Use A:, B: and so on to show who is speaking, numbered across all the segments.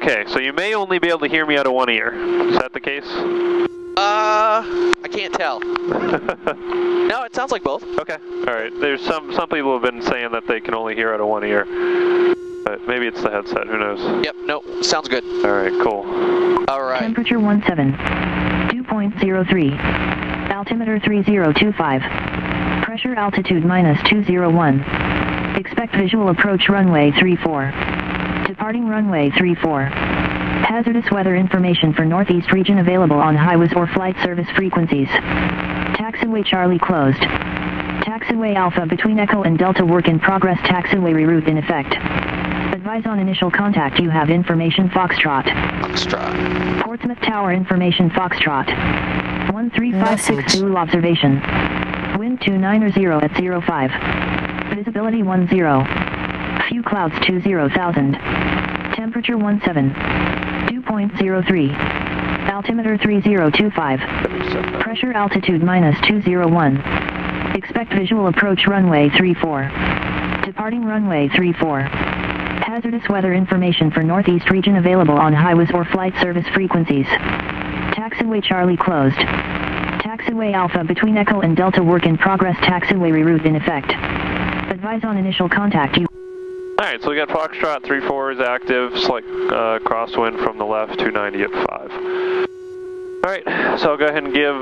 A: Okay, so you may only be able to hear me out of one ear. Is that the case?
B: I can't tell. No, it sounds like both.
A: Okay, all right. There's some people who have been saying that they can only hear out of one ear. But maybe it's the headset, who knows?
B: Yep, no, sounds good.
A: All right, cool.
B: All right.
C: Temperature 17, 2.03, altimeter 3025, pressure altitude -201. Expect visual approach runway 34. Departing runway 34. Hazardous weather information for Northeast region available on highways or flight service frequencies. Taxiway Charlie closed. Taxiway Alpha between Echo and Delta work in progress. Taxiway reroute in effect. Advise on initial contact. You have information Foxtrot.
B: Foxtrot.
C: Portsmouth Tower information Foxtrot. 1356 Zulu observation. Wind 290 at 05. Visibility 10. Few clouds 20,000. Temperature 17. 2.03. Altimeter 3025. Pressure altitude -201. Expect visual approach runway 34. Departing runway 34. Hazardous weather information for Northeast region available on highways or flight service frequencies. Taxiway Charlie closed. Taxiway Alpha between Echo and Delta work in progress. Taxiway reroute in effect. Advise on initial contact. You.
A: Alright, so we got Foxtrot 34 is active, slight crosswind from the left, 290 at 5. Alright, so I'll go ahead and give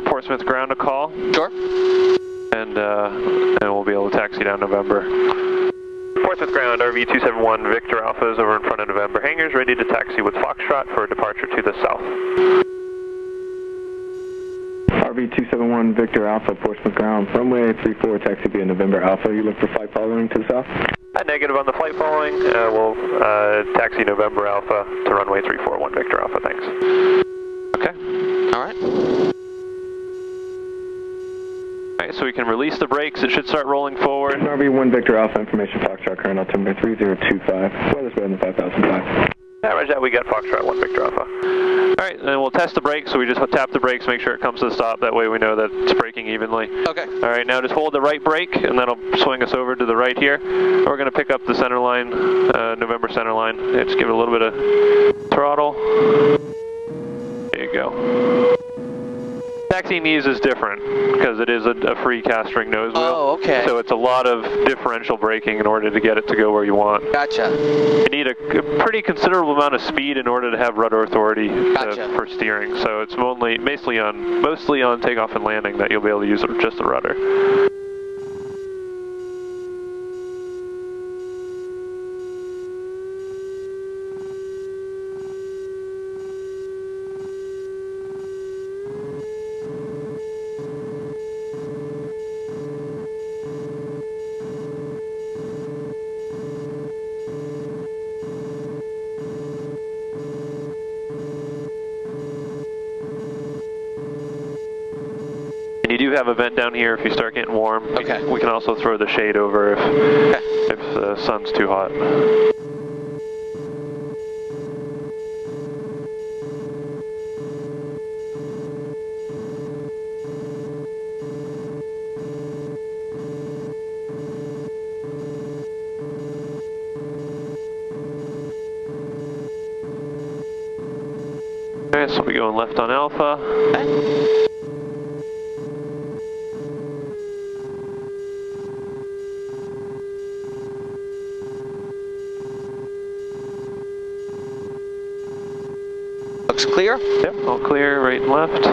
A: Portsmouth Ground a call.
B: Sure.
A: And we'll be able to taxi down November. Portsmouth Ground, RV271, Victor Alpha is over in front of November hangars, ready to taxi with Foxtrot for a departure to the south.
D: RV271, Victor Alpha, Portsmouth Ground, runway 34, taxi via November Alpha. You look for flight following to the south?
A: Negative on the flight following. We'll taxi November Alpha to runway 341, Victor Alpha, thanks. Okay.
B: All right.
A: Alright, so we can release the brakes. It should start rolling forward.
D: RV1 Victor Alpha, information Foxtrot, current altimeter 3025. Weather's better than 5005.
A: Yeah, roger that, we got Foxtrot 1 Victor Alpha. Alright, then we'll test the brakes, so we just tap the brakes, make sure it comes to the stop, that way we know that it's braking evenly.
B: Okay.
A: Alright, now just hold the right brake, and that'll swing us over to the right here. We're going to pick up the center line, November center line. Yeah, just give it a little bit of throttle. There you go. Taxiing these is different, because it is a free cast ring nose wheel.
B: Oh, okay.
A: So it's a lot of differential braking in order to get it to go where you want.
B: Gotcha.
A: You need a pretty considerable amount of speed in order to have rudder authority for steering. So it's mostly on takeoff and landing that you'll be able to use just the rudder. And you do have a vent down here if you start getting warm.
B: Okay.
A: We can also throw the shade over if the sun's too hot. Alright, so we'll be going left on Alpha.
B: Okay. Looks clear?
A: Yep, all clear, right and left.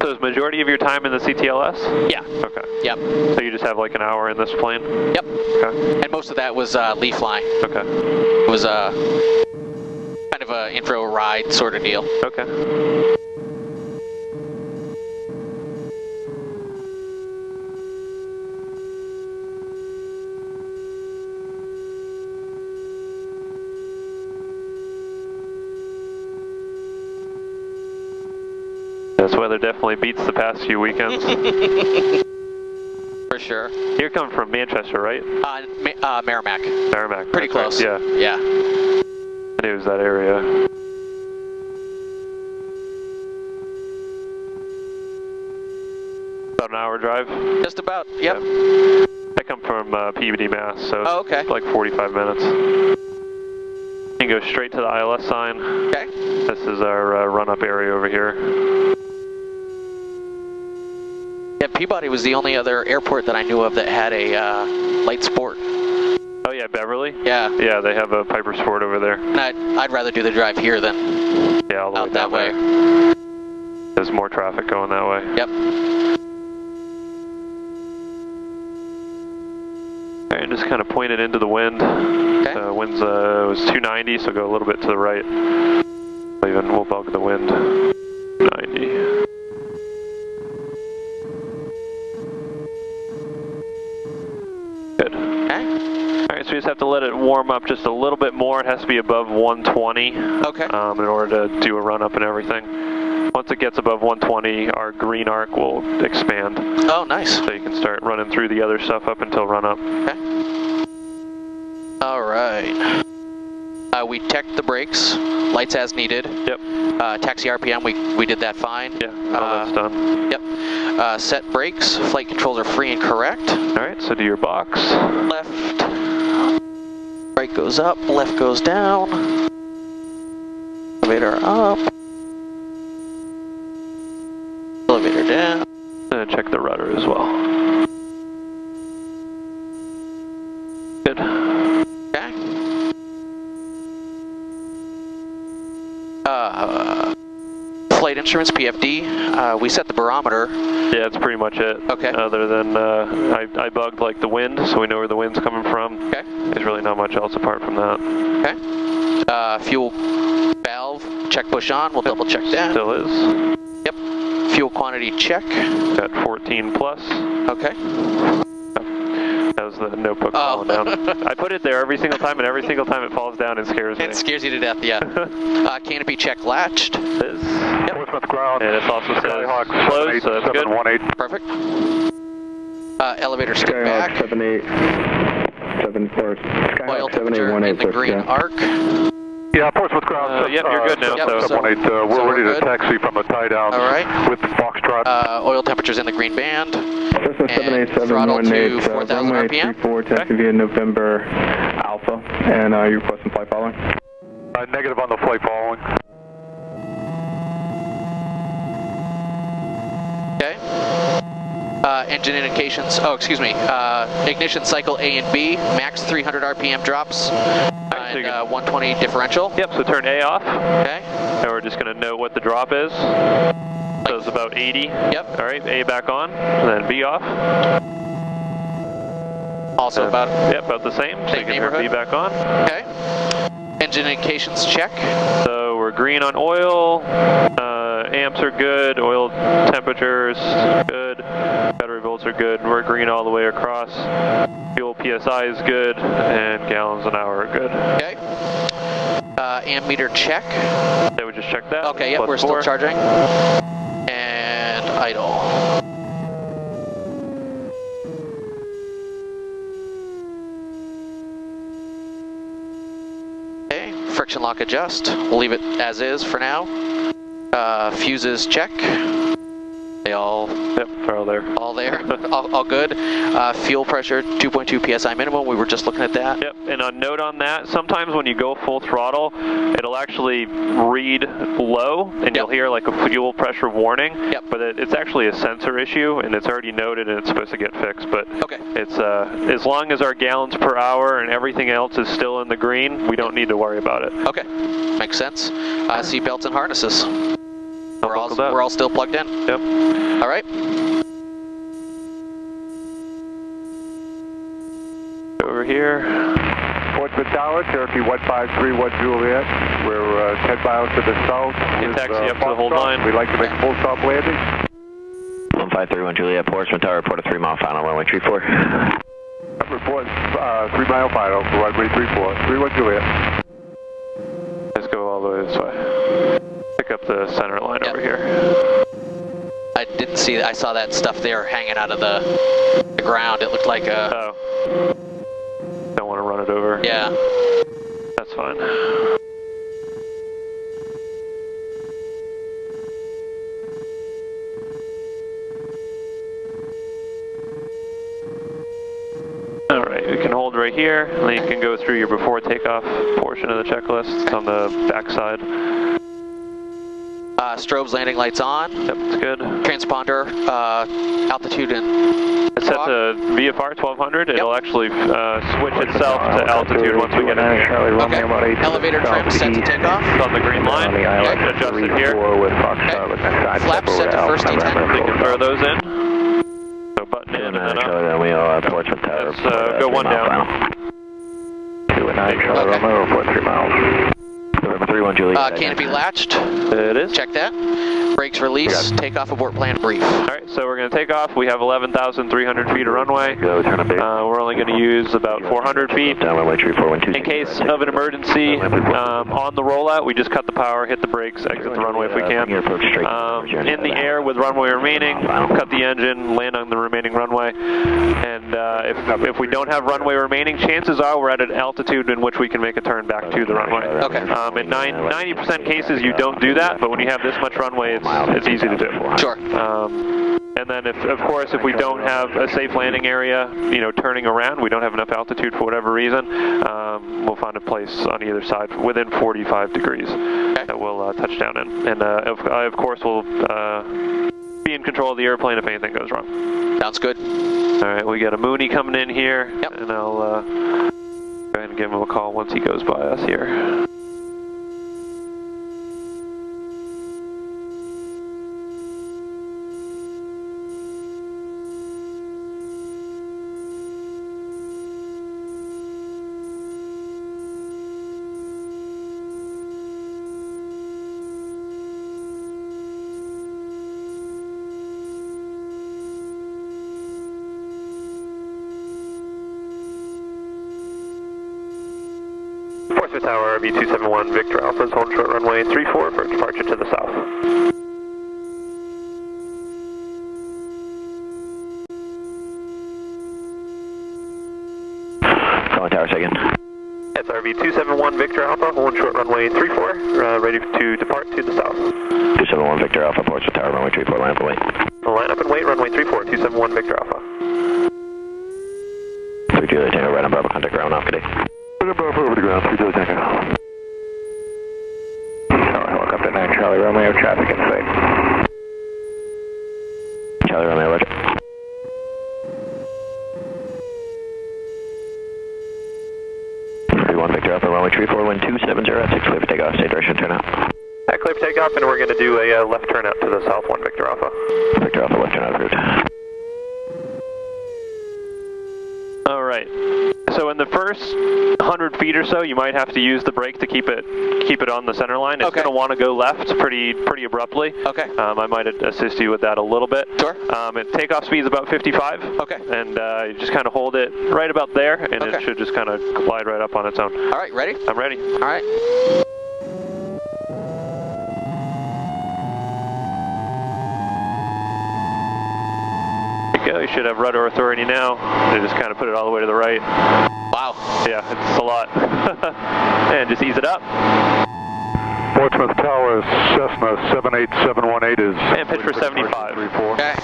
A: So is majority of your time in the CTLS?
B: Yeah.
A: Okay.
B: Yep.
A: So you just have like an hour in this plane?
B: Yep.
A: Okay.
B: And most of that was leaf flying.
A: Okay.
B: It was kind of a intro ride sort of deal.
A: Okay. This weather definitely beats the past few weekends.
B: For sure.
A: You're coming from Manchester, right?
B: Merrimack.
A: Merrimack.
B: Pretty
A: that's
B: close.
A: right, Yeah,
B: Yeah.
A: I knew it was that area. About an hour drive.
B: Just about. Yep.
A: I come from Peabody, Mass, so
B: Oh, okay.
A: it's like 45 minutes. You can go straight to the ILS sign.
B: Okay.
A: This is our run-up area over here.
B: Yeah, Peabody was the only other airport that I knew of that had a light sport.
A: Oh yeah, Beverly?
B: Yeah.
A: Yeah, they have a Piper Sport over there.
B: And I'd rather do the drive here than
A: Yeah, all the
B: out
A: way
B: that
A: down
B: way.
A: there. There's more traffic going that way.
B: Yep.
A: Alright, just kind of point it into the wind.
B: Okay.
A: Wind's was 290, so go a little bit to the right. We'll bug the wind. 90. Good.
B: Okay.
A: Alright, so we just have to let it warm up just a little bit more. It has to be above 120
B: Okay.
A: in order to do a run-up and everything. Once it gets above 120, our green arc will expand.
B: Oh, nice.
A: So you can start running through the other stuff up until run-up.
B: Okay. All right. We checked the brakes, lights as needed.
A: Yep.
B: Taxi RPM, we did that fine.
A: Yeah, all that's done.
B: Yep. Set brakes, flight controls are free and correct.
A: Alright, so do your box.
B: Left. Right goes up, left goes down. Elevator up. Elevator down.
A: And check the rudder as well. Good.
B: Okay. Flight instruments, PFD. We set the barometer.
A: Yeah, that's pretty much it.
B: Okay.
A: Other than I bugged like the wind, so we know where the wind's coming from.
B: Okay.
A: There's really not much else apart from that.
B: Okay. Fuel valve, check push on. We'll double check that.
A: Still is.
B: Yep. Fuel quantity check.
A: Got 14 plus.
B: Okay.
A: That was the notebook
B: Oh.
A: falling down. I put it there every single time, and every single time it falls down, it scares me.
B: It scares you to death, yeah. Canopy check latched.
A: It is.
B: Yep.
E: Portsmouth ground.
A: And it also says
E: Skyhawk
A: closed, so that's good.
E: 718.
B: Perfect. Elevator skip
D: Skyhawk
B: back.
D: 7874.
B: Oil
D: Skyhawk
B: temperature in
D: 7818,
B: the green
D: yeah.
B: arc.
E: Yeah, Portsmouth ground.
A: Yep, you're good now.
B: Yep,
A: so
E: 718.
B: so
E: We're ready
B: we're
E: to
B: good.
E: taxi from the tie down
B: All right.
E: with Foxtrot.
B: Oil temperature's in the green band.
D: Cessna
B: And throttle to
D: 78718,
B: 4,000
D: runway
B: RPM.
D: 34, taxi via November Alpha, and you requesting flight following?
E: Negative on the flight following.
B: Okay. Engine indications, ignition cycle A and B, max 300 RPM drops, and 120 differential.
A: Yep, so turn A off.
B: Okay.
A: And we're just going to know what the drop is. So it's about 80.
B: Yep.
A: All right, A back on, and then B off.
B: Also about,
A: Yep, about the same. So you
B: same
A: can turn B
B: neighborhood.
A: back on.
B: okay. Engine indications check.
A: So we're green on oil. Amps are good. Oil temperatures good. Battery volts are good. We're green all the way across. Fuel PSI is good, and gallons an hour are good.
B: Okay. Amp meter check.
A: Yeah, we just checked that.
B: Okay, yep,
A: Plus
B: we're still
A: 4.
B: charging. And idle. Okay, friction lock adjust. We'll leave it as is for now. Fuses check. They all
A: Yep, they're all there.
B: all there, all good. Fuel pressure 2.2 psi minimum. We were just looking at that.
A: Yep, and a note on that, sometimes when you go full throttle, it'll actually read low, and you'll hear like a fuel pressure warning.
B: Yep.
A: But it's actually a sensor issue, and it's already noted, and it's supposed to get fixed. But
B: Okay.
A: it's as long as our gallons per hour and everything else is still in the green, we don't need to worry about it.
B: Okay, makes sense. Seat belts and harnesses.
A: buckled up.
B: We're all still plugged in.
A: Yep.
B: All right.
A: Over here.
E: Portsmouth Tower, Cherokee 1531 Juliet. We're 10 miles to the south.
A: You taxi up to the hold line.
E: We'd like to make a full stop landing.
F: 1531 Juliet, Portsmouth Tower, report a 3-mile final, runway 34.
E: Report 3 mile final for runway 34. 31 Juliet.
A: Let's go all the way this way. Pick up the center line
B: Yep.
A: over here.
B: I didn't see that. I saw that stuff there hanging out of the the ground. It looked like a...
A: Oh. Don't want to run it over.
B: Yeah.
A: That's fine. Alright, we can hold right here, and then you can go through your before takeoff portion of the checklist. It's on the back side.
B: Strobes, landing lights on.
A: Yep, it's good.
B: Transponder, altitude and...
A: It's set to VFR 1200. It'll actually switch itself to altitude once we get in.
B: Okay. Elevator trim set to take off.
A: It's on the green line. I can adjust it here.
B: Okay. Flaps set to first detent.
A: You can throw those in. So button in and then up. Let's go one down.
D: 2-9 Charlie Romeo, 43 miles.
F: November 31 Juliet.
B: Canopy latched.
A: It is.
B: Check that. Brakes release. Takeoff abort plan brief.
A: Alright, so we're going to take off. We have 11,300 feet of runway. We're only going to use about 400 feet. In case of an emergency, on the rollout, we just cut the power, hit the brakes, exit the runway if we can. In the air with runway remaining, cut the engine, land on the remaining runway. And if we don't have runway remaining, chances are we're at an altitude in which we can make a turn back to the runway.
B: Okay.
A: In 90% cases, you don't do that, but when you have this much runway, it's easy to do.
B: Sure.
A: And then, of course, if we don't have a safe landing area, turning around, we don't have enough altitude for whatever reason, we'll find a place on either side within 45 degrees that we'll touch down in. And of course, we'll be in control of the airplane if anything goes wrong.
B: Sounds good.
A: All right, we got a Mooney coming in here, and I'll go ahead and give him a call once he goes by us here. Portsmouth Tower, RB271, Victor Alpha's hold short runway 34 for departure to the south.
F: Calling tower second.
A: It's RB271, Victor Alpha, hold short runway 34, ready to depart to the south.
F: 271 Victor Alpha, Portsmouth Tower, runway 34, line up and wait.
A: Line up and wait, runway 34, 271 Victor Alpha.
F: 3 Juliet Tango, right on Bravo, contact ground off, good day.
D: Over the ground, 3 Juliet Tango. Helicopter 9 Charlie Romeo, traffic in sight.
F: Charlie Romeo, roger. Victor Alpha, runway 34, wind 270 at 6, clear for takeoff, stay direction, turn out.
A: Clear for takeoff, and we're going to do a left turn out to the south, 1 Victor Alpha.
F: Victor Alpha, left turn out of route.
A: Alright, so in the first 100 feet or so, you might have to use the brake to keep it on the center line. It's going to want to go left pretty abruptly.
B: Okay.
A: I might assist you with that a little bit.
B: Sure.
A: Takeoff speed is about 55.
B: Okay.
A: And you just kind of hold it right about there, and it should just kind of glide right up on its own.
B: All right, ready?
A: I'm ready.
B: All right.
A: You should have rudder authority now. They just kind of put it all the way to the right.
B: Wow.
A: Yeah, it's a lot. And just ease it up.
E: Portsmouth Tower, Cessna 78718 is...
A: And pitch for 75.
B: Okay.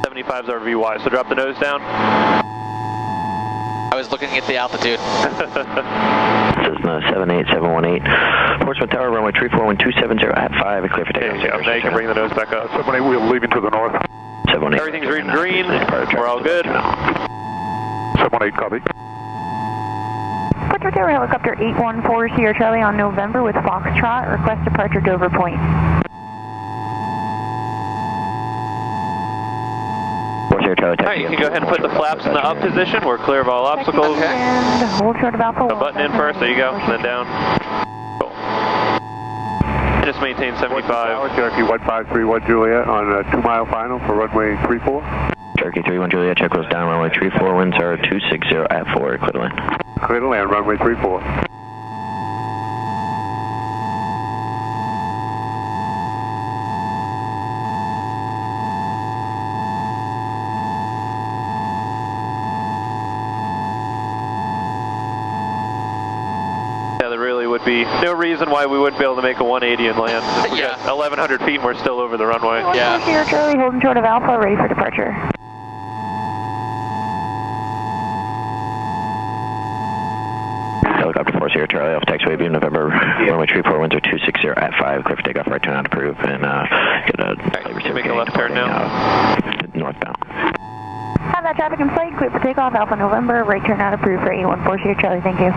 A: 75 is our VY, so drop the nose down.
B: I was looking at the altitude.
F: Cessna 78718. Portsmouth Tower, runway 34, wind 270 at 5, clear for takeoff.
A: Now you can bring the nose back up.
E: 78, we're leaving to the north.
F: 718.
A: Everything's reading green. We're all good.
E: 718, copy.
G: Portsmouth Tower Helicopter 814 Sierra Charlie on November with Foxtrot. Request departure Dover Point.
A: Alright, you can go ahead and put the flaps in the up position. We're clear of all obstacles.
G: And hold short of Alpha 1.
A: So button in first. There you go. And then down. Cool. Just maintain 75.
E: Cherokee 1531 Juliet on a 2 mile final for runway 34.
F: Cherokee 31 Juliet, check goes down, runway 34, winds are 260 at 4, clear to land.
E: Clear to land, runway 34.
A: would be. No reason why we wouldn't be able to make a 180 and land. We
B: Yeah.
A: got 1,100 feet and we're still over the runway.
G: 1-4 Sierra Charlie, holding short of Alpha, ready for departure.
F: Helicopter 4 Sierra Charlie off taxiway beam November, runway 34, winds are 260 at 5, clear for takeoff, right turn out approved, and get a
A: Right, make a left turn now.
F: Northbound.
G: Have that traffic in sight, clear for takeoff, Alpha November, right turn out approved for 814 Sierra Charlie, thank you.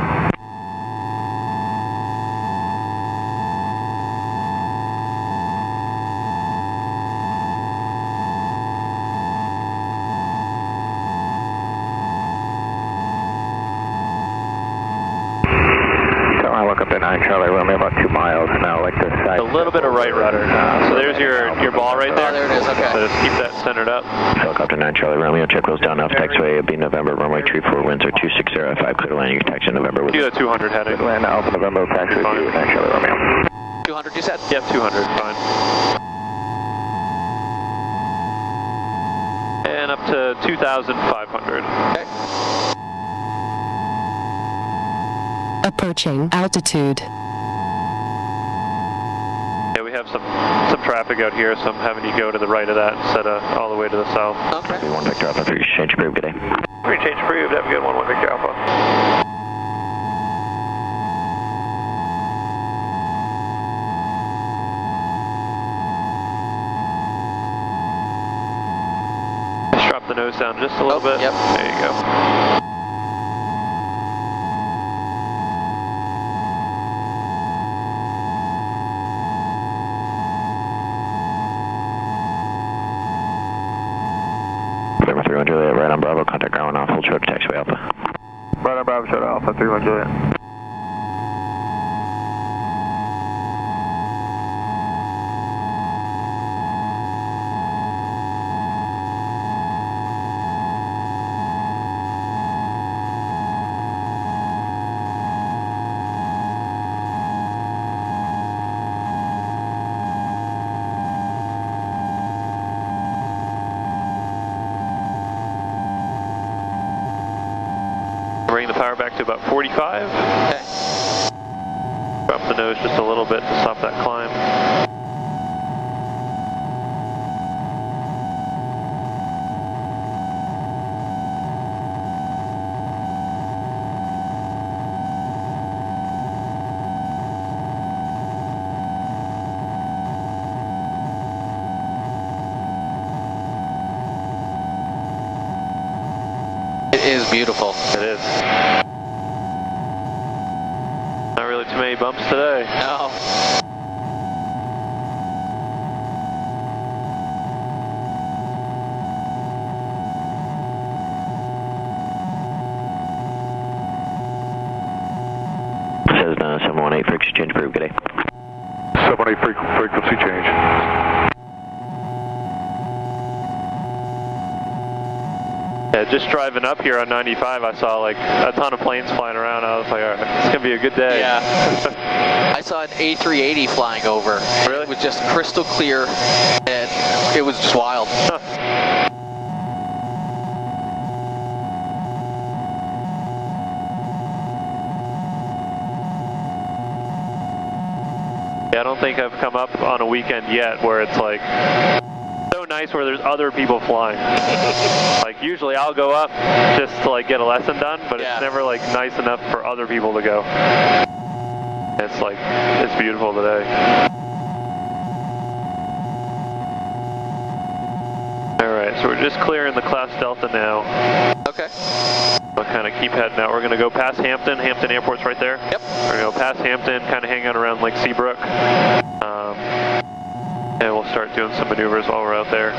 D: I look up to 9 Charlie, we're only about 2 miles now, like this side.
A: A little bit of right rudder. So there's your ball right there.
B: Oh, there it is, okay.
A: So just keep that centered up.
F: Helicopter 9 Charlie Romeo, check wheels down off taxiway B November, runway 34, winds are 260 at 5, clear to land, you can taxi in November with
A: Do that 200 heading.
D: Land Alpha November, taxi 9 Charlie Romeo.
B: 200 you said?
A: Yep, 200, fine. And up to 2,500.
B: Okay.
H: Approaching altitude.
A: Yeah, we have some traffic out here, so I'm having you go to the right of that instead of all the way to the south.
B: Okay.
F: 1 Victor Alpha, free change approved, good day.
A: Free change approved, have a good one, 1 Victor Alpha. Just drop the nose down just a little bit.
B: Yep.
A: There you go.
F: November 31 Juliet, right on Bravo, contact ground off, hold short to taxiway Alpha.
D: Right on Bravo, short Alpha, 31 Juliet.
A: Bring the power back to about 45.
B: Okay.
A: Drop the nose just a little bit to stop that climb.
B: It is beautiful.
A: It is. Not really too many bumps today.
B: No.
F: Says 718, frequency change approved, good day.
E: 718 frequency change.
A: Yeah, just driving up here on 95, I saw like a ton of planes flying around. I was like, all right, it's gonna be a good day.
B: Yeah. I saw an A380 flying over.
A: Really?
B: It was just crystal clear, and it was just wild.
A: Yeah, I don't think I've come up on a weekend yet where it's like so nice where there's other people flying. Like usually I'll go up just to like get a lesson done, but
B: Yeah.
A: it's never like nice enough for other people to go. It's like, it's beautiful today. Alright, so we're just clearing the Class Delta now.
B: Okay.
A: We'll kind of keep heading out. We're going to go past Hampton. Hampton Airport's right there.
B: Yep.
A: We're going to go past Hampton, kind of hang out around Lake Seabrook. And we'll start doing some maneuvers while we're out there.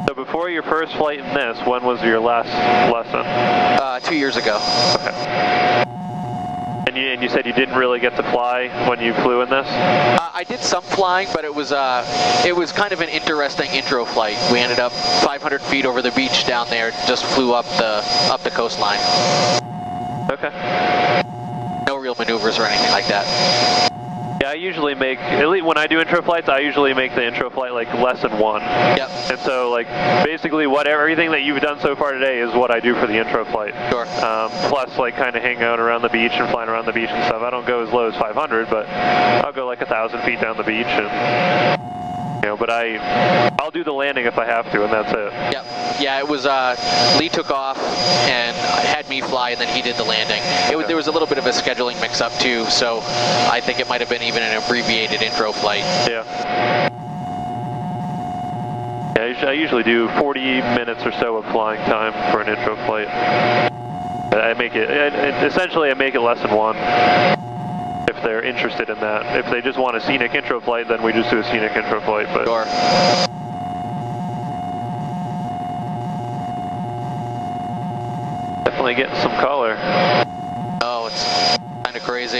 A: So before your first flight in this, when was your last lesson?
B: 2 years ago.
A: Okay. And you said you didn't really get to fly when you flew in this?
B: I did some flying, but it was kind of an interesting intro flight. We ended up 500 feet over the beach down there, just flew up the coastline.
A: Okay.
B: No real maneuvers or anything like that.
A: Yeah, I usually make, at least when I do intro flights, I usually make the intro flight like less than 1.
B: Yep.
A: And so like basically everything that you've done so far today is what I do for the intro flight.
B: Sure.
A: Plus like kind of hanging out around the beach and flying around the beach and stuff. I don't go as low as 500, but I'll go like 1,000 feet down the beach and, you know, but I'll do the landing if I have to, and that's it.
B: Yep. Yeah, it was, Lee took off and had me fly, and then he did the landing. There was a little bit of a scheduling mix-up, too, so I think it might have been even an abbreviated intro flight.
A: Yeah. Yeah, I usually do 40 minutes or so of flying time for an intro flight. I make it, essentially I make it less than 1. If they're interested in that. If they just want a scenic intro flight, then we just do a scenic intro flight. But
B: sure.
A: Definitely getting some color.
B: Oh, it's kind of crazy.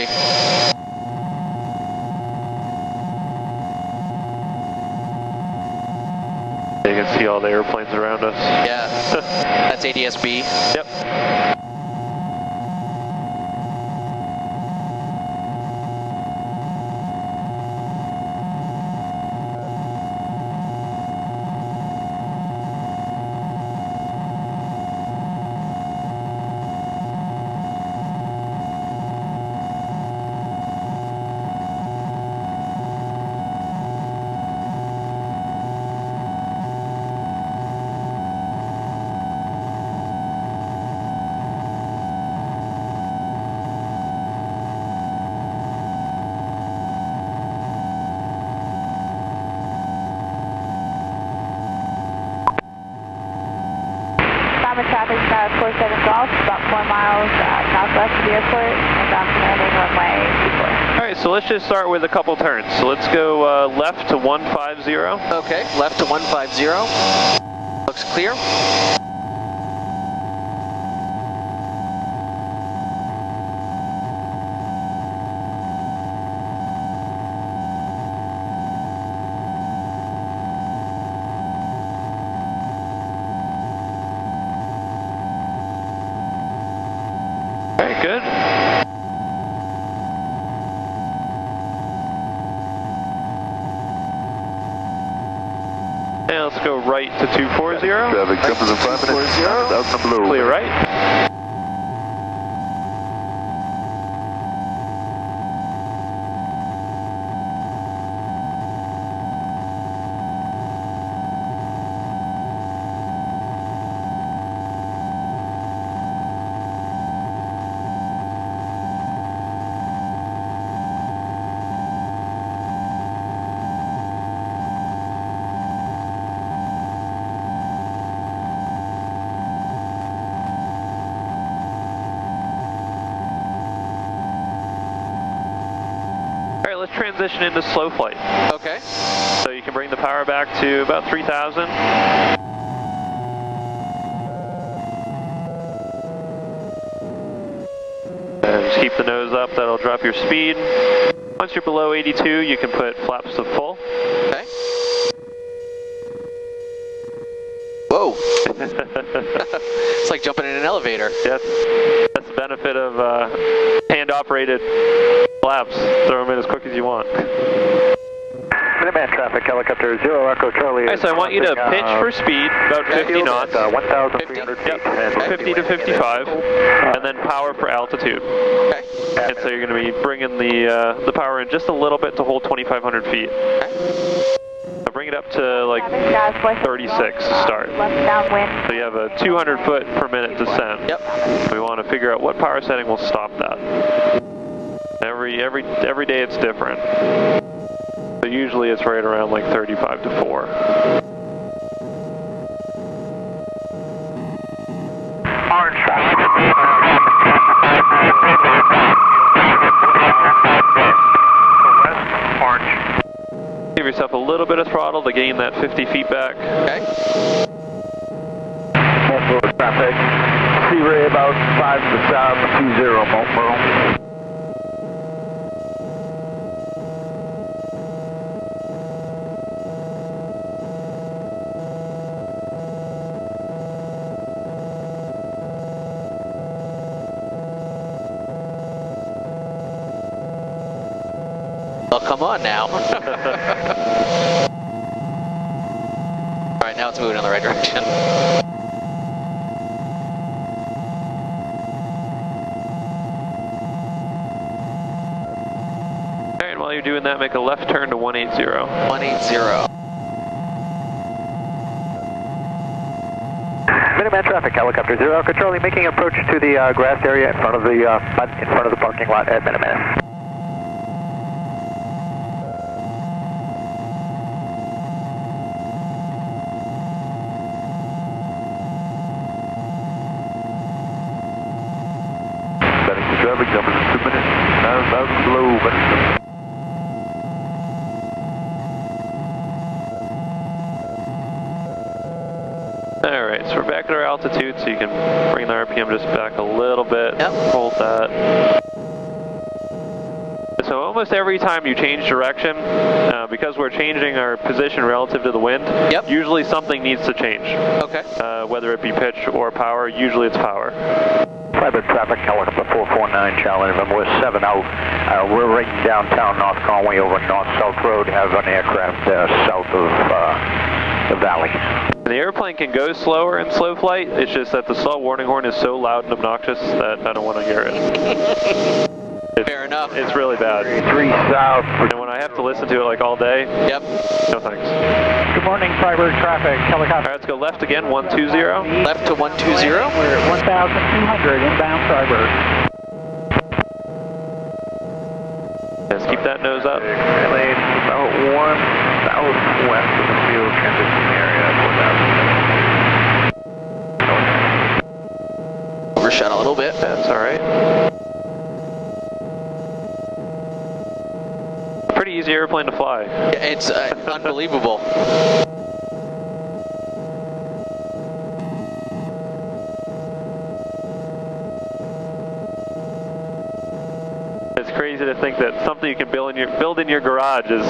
A: You can see all the airplanes around us.
B: Yeah. That's ADS-B.
A: Yep.
G: Traffic 47 Golf, about 4 miles southwest of the airport, and ground landing runway 24.
A: Alright, so let's just start with a couple turns. So let's go left to 150.
B: Okay, left to 150. Looks clear.
A: Good. And let's go right to 240.
E: Traffic jumping in 5 minutes. 1,000 blue.
A: Clear right. Let's transition into slow flight.
B: Okay.
A: So you can bring the power back to about 3,000. And just keep the nose up, that'll drop your speed. Once you're below 82, you can put flaps to full.
B: Okay. Whoa. It's like jumping in an elevator.
A: Yes, that's the benefit of hand-operated flaps. Throw them in as quick as you want.
E: Minuteman traffic, helicopter 0 Echo Charlie.
A: Alright, so I want you to pitch for speed, about 50 knots.
E: 1,300 feet.
A: Yep, 50 to 55, and then power for altitude.
B: Okay.
A: And so you're going to be bringing the power in just a little bit to hold 2,500 feet. So bring it up to like 36 to start. So you have a 200 foot per minute descent.
B: Yep.
A: We want to figure out what power setting will stop that. Every day it's different. So usually it's right around like 35 to 4.
E: Orange traffic. Orange.
A: Give yourself a little bit of throttle to gain that 50 feet back.
B: Okay.
E: Multiple traffic. Sea-Ray about 5 to the south, 20 Multiple.
B: Oh, come on now. All right, now it's moving in the right direction.
A: All right, while you're doing that, make a left turn to 180.
B: 180.
H: Minuteman traffic, helicopter 0, Charlie, making approach to the grass area in front of the parking lot at Minuteman.
E: Setting to traffic, jumping in 2 minutes. 9,000 below, minutes.
A: Alright, so we're back at our altitude, so you can bring the RPM just back a little bit.
B: Yep.
A: Hold that. So almost every time you change direction, because we're changing our position relative to the wind,
B: Yep.
A: usually something needs to change.
B: Okay.
A: Whether it be pitch or power, usually it's power.
H: Private traffic, helicopter 449, Charlie, November West 7 out. We're right in downtown North Conway over North-South Road, have an aircraft south of the valley.
A: The airplane can go slower in slow flight, it's just that the stall warning horn is so loud and obnoxious that I don't want to hear it.
B: Fair enough.
A: It's really bad.
H: 3 south.
A: And when I have to listen to it like all day,
B: Yep.
A: no thanks.
H: Good morning, private traffic, helicopter.
A: Alright, let's go left again, 120.
B: Left to 120.
H: We're at 1,200 inbound Freiburg.
A: Let's keep that nose up.
H: Lane about 1 southwest of the field transition area, 4,000.
B: Overshot a little bit.
A: That's alright. Pretty easy airplane to fly.
B: Yeah, it's unbelievable.
A: It's crazy to think that something you can build in your garage is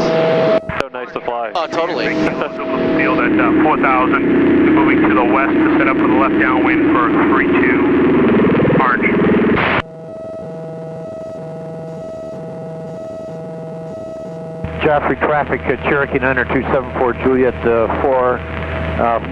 A: so nice to fly.
B: Oh, totally.
I: Field at 4,000, moving to the west to set up for the left downwind for 3-2, orange.
H: Joffrey traffic, Cherokee 90274 Juliet, 4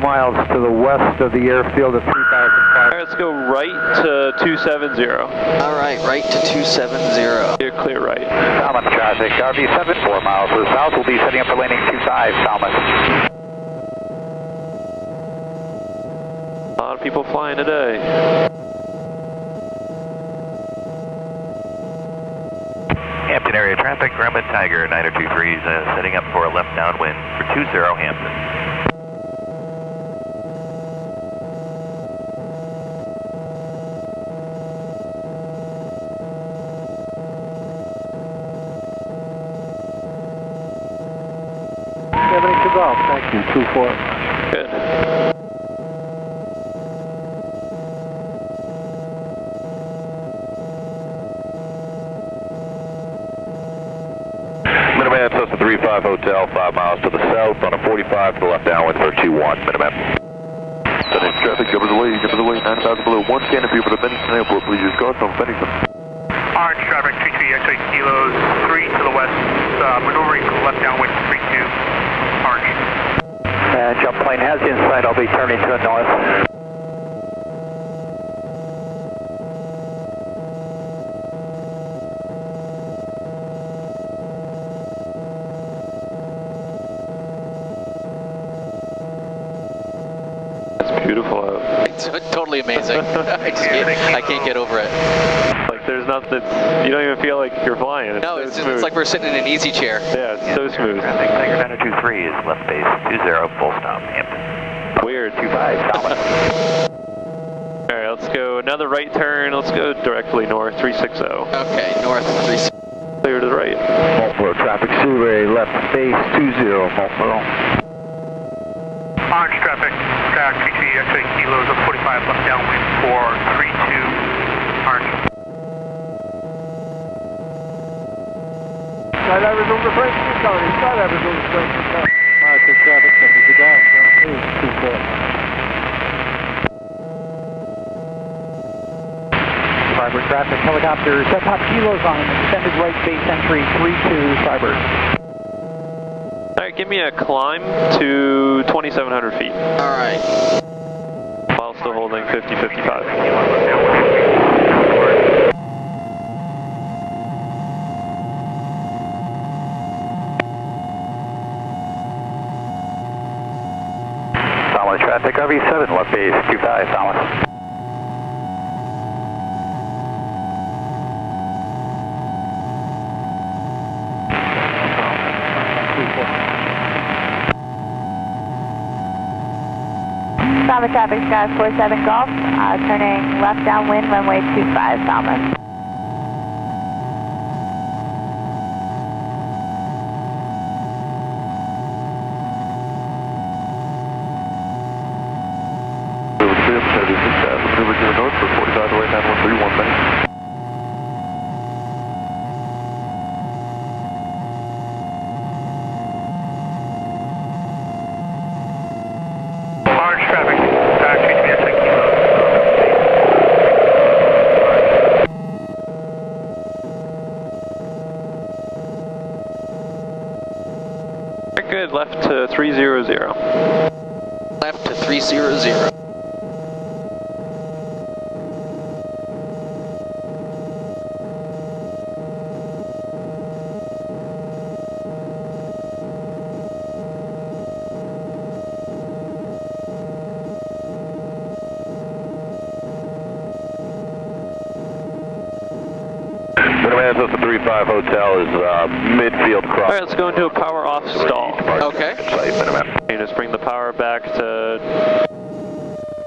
H: miles to the west of the airfield at 3,500.
A: Alright, let's go right to 270.
B: All right, right to 270.
A: You're clear right.
H: Falmouth traffic, RV7, 4 miles to the south. We'll be setting up for landing 25, Falmouth.
A: A lot of people flying today.
J: Hampton area traffic, Grumman Tiger 9023 is setting up for a left downwind for 20 Hampton.
H: Thank you, 2-4.
A: Good.
E: Minuteman, Cessna 35 Hotel, 5 miles to the south on a 45 to the left downwind for 21, Minuteman. Setting traffic, give us away, 9,000 below, 1 scanning view for the Bennington Airport, please use guard from Bennington.
I: Orange traffic, 33 X-ray kilos, 3 to the west, maneuvering to the left downwind for 3-2, orange.
H: Jump plane has insight, I'll be turning to the north.
A: It's beautiful out.
B: It's totally amazing. I can't get over it.
A: Like there's nothing, you don't even feel like you're flying. It's
B: No,
A: so
B: it's
A: smooth.
B: like we're sitting in an easy chair.
A: Yeah, it's so smooth.
J: Traffic, Tiger 9023 is left base 20, full stop, Hampton.
A: Weird.
H: 25, Falmouth.
A: Alright, let's go another right turn. Let's go directly north, 360.
B: Okay, north 360.
A: Clear to the right.
H: Multiplo traffic, Silver, left base 20, Multiplo.
I: Orange traffic, track 33 X-ray kilos of 45 left downwind for 3-2, orange.
H: Skydivers on the break, skydivers on the break. Market traffic, 70 to down, 2-4.
K: Cyber traffic helicopter, set top kilos on extended right base entry 32 Cyber.
A: Alright, give me a climb to 2,700 feet.
B: Alright.
A: While still holding 50-55.
H: Solid traffic, RV7, left base, 25, solid.
G: Salmon traffic, Sky 47 Golf, turning left downwind, runway 25, Salmon.
E: Maneuver to the north for 45 to right 9131 minutes.
I: Large traffic, treat me at 10 kilos.
A: Good, left to 300.
B: Left to 300.
E: Minimum Cessna 35 Hotel is midfield cross.
A: Alright, let's go into a power off stall.
B: Okay.
A: And just bring the power back to...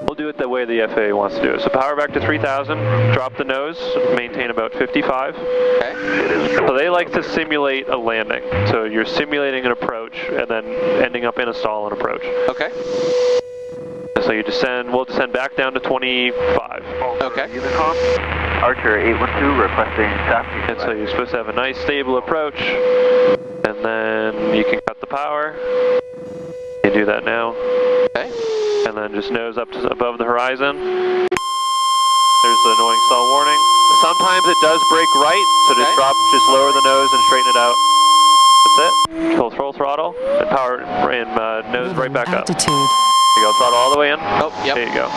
A: We'll do it the way the FAA wants to do it. So power back to 3,000, drop the nose, maintain about 55.
B: Okay.
A: So they like to simulate a landing. So you're simulating an approach and then ending up in a stall and approach.
B: Okay.
A: So you descend, we'll descend back down to 25.
B: Okay.
H: Unicom, Archer 812 requesting staff.
A: And so you're supposed to have a nice stable approach, and then you can cut the power. You do that now.
B: Okay.
A: And then just nose up to above the horizon. There's the annoying stall warning. Sometimes it does break right, so just just lower the nose and straighten it out. That's it. Full throttle, and power and nose right back up. There you go, throttle all the way in.
B: Oh, yep.
A: There you go.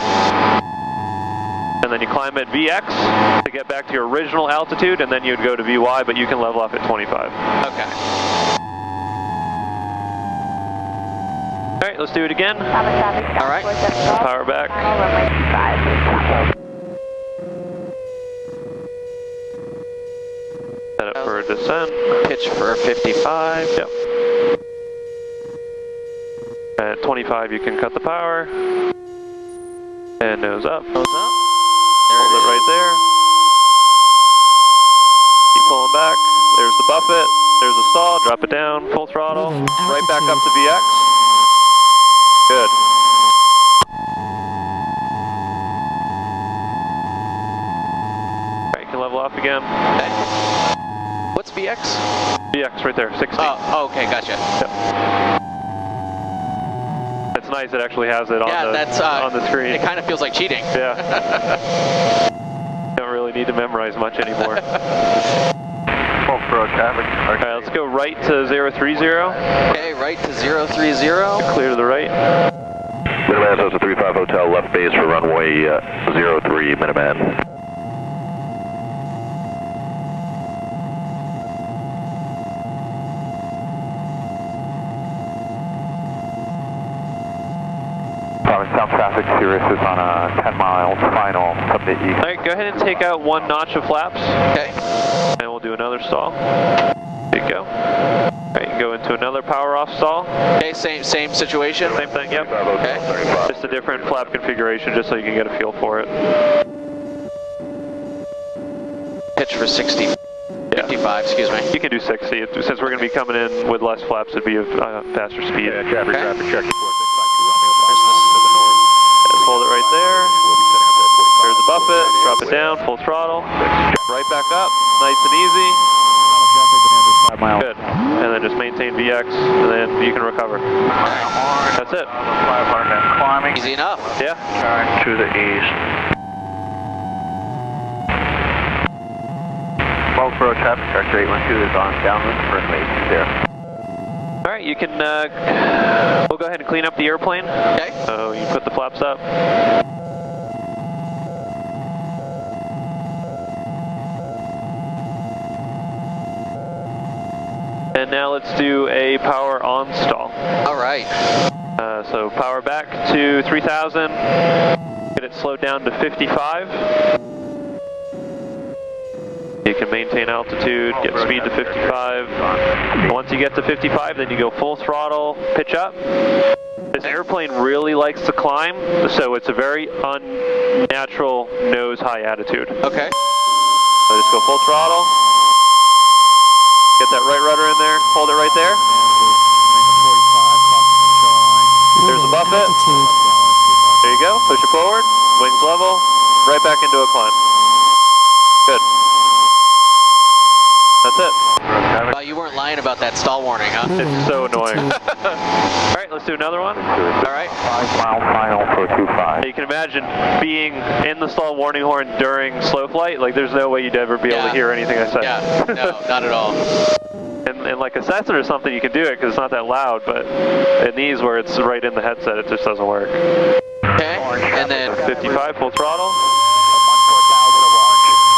A: And then you climb at VX to get back to your original altitude, and then you'd go to VY, but you can level off at 25.
B: Okay.
A: All right, let's do it again.
B: All right.
A: Power back. Set up for a descent.
B: Pitch for 55.
A: Yep. At 25, you can cut the power. And nose up.
B: Nose up.
A: Hold it right there. Keep pulling back. There's the buffet. There's the stall. Drop it down. Full throttle. Right back up to VX. Good. Alright, you can level off again.
B: Okay. What's VX?
A: VX right there, 60.
B: Oh, okay, gotcha.
A: Yep. It's nice it actually has it on, on the screen.
B: It kind of feels like cheating.
A: Yeah. Don't really need to memorize much anymore.
H: Traffic.
A: Alright, let's go right to 030.
B: Okay, right to 030.
A: Clear to the right.
E: Minuteman Cessna 35 Hotel, left base for runway 03, Minuteman.
H: South traffic, Cirrus is on a 10 miles final from the east.
A: Alright, go ahead and take out one notch of flaps.
B: Okay.
A: And we'll do another stall. There you go. Alright, go into another power off stall.
B: Okay, same situation?
A: Same thing, yep.
B: Okay.
A: Just a different flap configuration just so you can get a feel for it.
B: Pitch for 60. 55, excuse me.
A: You can do 60. Since we're going to be coming in with less flaps, it'd be a faster speed.
H: Yeah, traffic check.
A: Just hold it right there. There's the buffet. Drop it down, full throttle. Right back up. Nice and easy. Good. And then just maintain VX, and then you can recover. That's it.
H: 500 and climbing.
B: Easy enough.
A: Yeah.
H: Turn to the east. Multiple traffic, Charger 812 is on downwind for runway 20.
A: All right, you can, we'll go ahead and clean up the airplane.
B: Okay.
A: So you put the flaps up. And now let's do a power on stall.
B: All right.
A: So power back to 3000, get it slowed down to 55. You can maintain altitude, get speed to 55. Once you get to 55, then you go full throttle, pitch up. This airplane really likes to climb, so it's a very unnatural nose high attitude.
B: Okay.
A: So just go full throttle. Get that right rudder in there, hold it right there. There's a buffet. There you go, push it forward, wings level, right back into a climb. Good. That's it.
B: Well, you weren't lying about that stall warning, huh?
A: It's so annoying. All right, let's do another one.
B: All right.
H: 5 mile final for 25.
A: You can imagine being in the stall warning horn during slow flight, like there's no way you'd ever be able to hear anything I say.
B: Yeah, no, not at all.
A: And like a Cessna or something, you can do it because it's not that loud, but in these where it's right in the headset, it just doesn't work.
B: Okay, and then
A: 55, full throttle.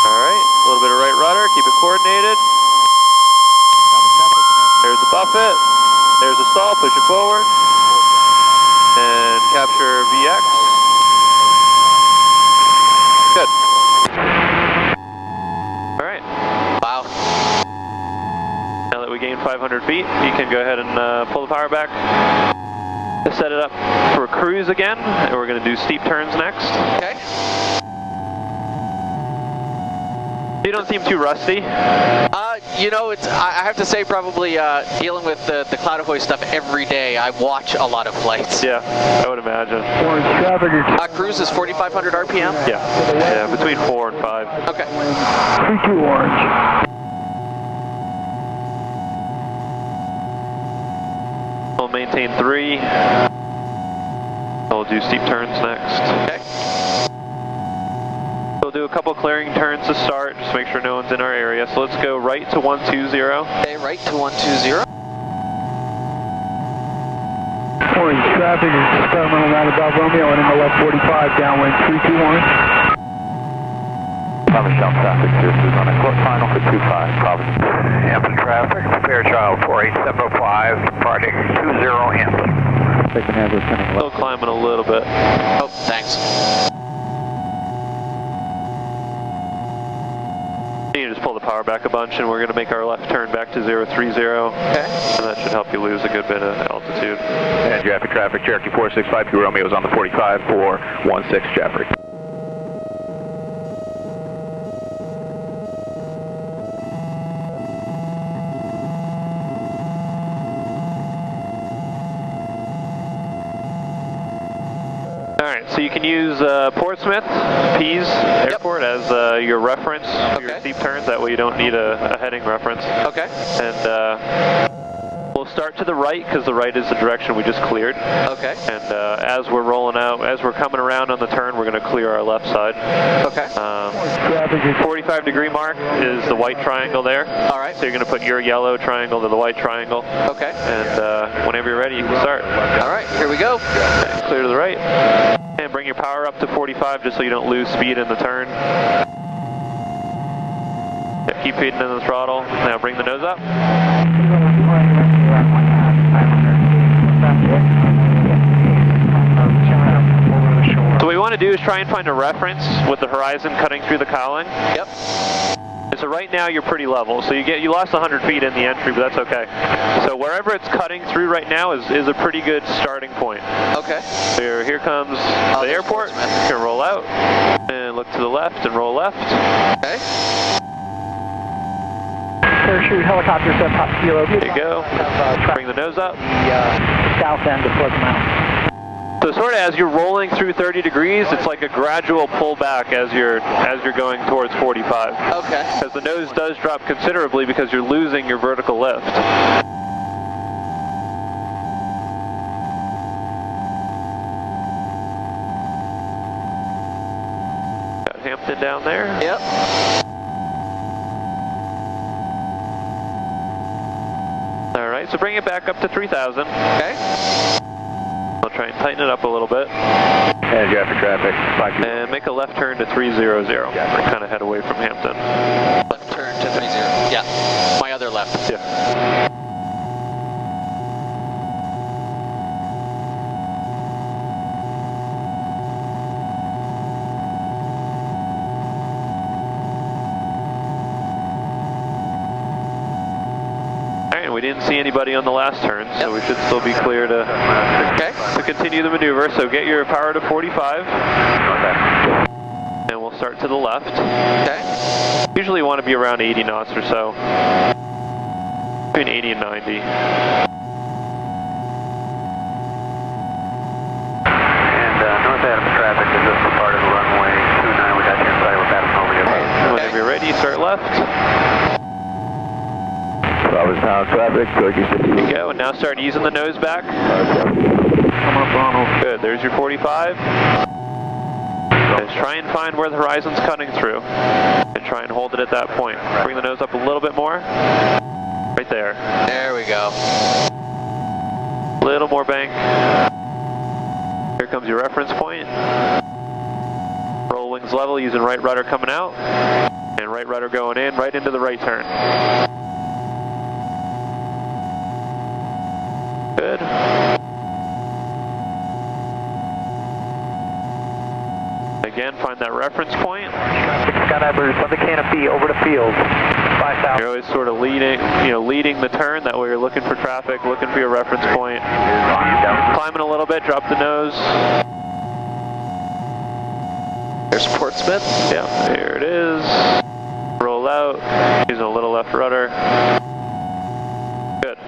A: All right, a little bit of right rudder, keep it coordinated. There's the buffet, there's the stall, push it forward. And capture VX. Good. All right.
B: Wow.
A: Now that we gained 500 feet, you can go ahead and pull the power back. Set it up for cruise again, and we're going to do steep turns next.
B: Okay.
A: You don't seem too rusty.
B: You know, I have to say probably dealing with the Cloud Ahoy stuff every day, I watch a lot of flights.
A: Yeah, I would imagine.
B: Cruise is 4,500 RPM?
A: Yeah, between 4 and 5.
B: Okay.
K: 32 orange.
A: We'll maintain 3. We'll do steep turns next.
B: Okay.
A: We'll do a couple clearing turns to start, just make sure no one's in our area. So let's go right to 120.
B: Okay, right to 120.
K: Orange traffic is experimental roundabout Romeo and in the left 45, downwind 321.
H: Michelle traffic, this is on a close final for 25, Providence. Hampton traffic, Fairchild 48705, departing 20 Hampton.
A: Still climbing a little bit.
B: Oh, thanks.
A: You just pull the power back a bunch and we're going to make our left turn back to 030.
B: Okay.
A: And that should help you lose a good bit of altitude.
D: And traffic, Cherokee 465, Romeo is on the 45 for 16 Jeffrey.
A: Alright, so you can use Portsmouth, Pease Airport as your reference for your steep turns. That way you don't need a heading reference.
B: Okay.
A: And we'll start to the right because the right is the direction we just cleared.
B: Okay.
A: And as we're rolling out, as we're coming around on the turn, we're going to clear our left side.
B: Okay.
A: 45 degree mark is the white triangle there.
B: All right.
A: So you're going to put your yellow triangle to the white triangle.
B: Okay.
A: And whenever you're ready, you can start.
B: All right, here we go.
A: Okay, clear to the right. And bring your power up to 45 just so you don't lose speed in the turn. Yeah, keep feeding in the throttle. Now bring the nose up. So what we want to do is try and find a reference with the horizon cutting through the cowling.
B: Yep.
A: And so right now you're pretty level. So you lost 100 feet in the entry, but that's okay. So wherever it's cutting through right now is a pretty good starting point.
B: Okay.
A: So here comes the airport. You can roll out and look to the left and roll left.
B: Okay.
K: Parachute helicopter set top kilo.
A: There you go. Bring the nose up.
K: The south end of Pleasant Mountain.
A: So sort of as you're rolling through 30 degrees, it's like a gradual pullback as you're going towards 45.
B: Okay.
A: Because the nose does drop considerably because you're losing your vertical lift. Got Hampton down there.
B: Yep.
A: so bring it back up to 3,000.
B: Okay.
A: I'll try and tighten it up a little bit.
D: And you're after traffic.
A: And make a left turn to 300. Kind of head away from Hampton.
B: Left turn to 30. Yeah. My other left.
A: Yeah. We didn't see anybody on the last turn, so we should still be clear to continue the maneuver. So get your power to 45. And we'll start to the left.
B: Okay.
A: Usually you want to be around 80 knots or so. Between 80 and 90.
H: And North Adams traffic is just a part of the runway 29. We got you inside with that over your head.
A: Whenever you're ready, start left.
D: Town traffic,
A: there you go, and now start easing the nose back.
D: Come up, Ronald.
A: Good, there's your 45. Just try and find where the horizon's cutting through. And try and hold it at that point. Bring the nose up a little bit more. Right there.
B: There we go.
A: Little more bank. Here comes your reference point. Roll wings level using right rudder coming out. And right rudder going in, right into the right turn. Good. Again, find that reference point.
H: Skydivers on the canopy over the field. 5,000.
A: You're always sort of leading the turn. That way you're looking for traffic, looking for your reference point. Climbing a little bit, drop the nose.
B: There's Portsmouth.
A: Yeah, there it is. Roll out, using a little left rudder. Good.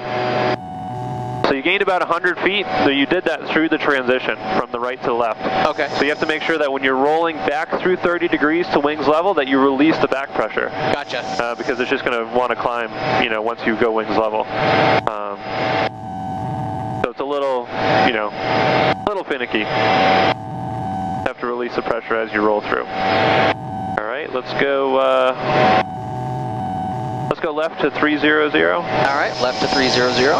A: So you gained about 100 feet, so you did that through the transition from the right to the left.
B: Okay.
A: So you have to make sure that when you're rolling back through 30 degrees to wings level that you release the back pressure.
B: Gotcha.
A: Because it's just going to want to climb, once you go wings level. So it's a little, little finicky. Have to release the pressure as you roll through. All right, let's go left to 300.
B: All right, left to 300.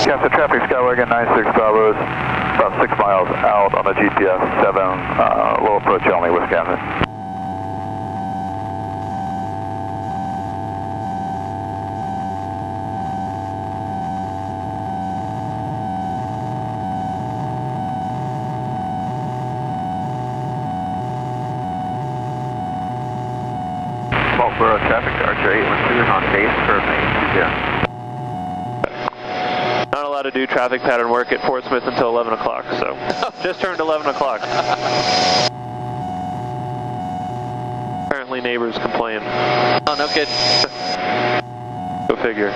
H: Captain Traffic, Skywagon 96 Bravo's, about 6 miles out on the GPS 7, low approach only, Wisconsin. Marlboro traffic to Archer 812 on base for yeah.
A: Not allowed to do traffic pattern work at Portsmouth until 11 o'clock, so just turned 11 o'clock. Apparently neighbors complain.
B: Oh, no kidding.
A: Go figure.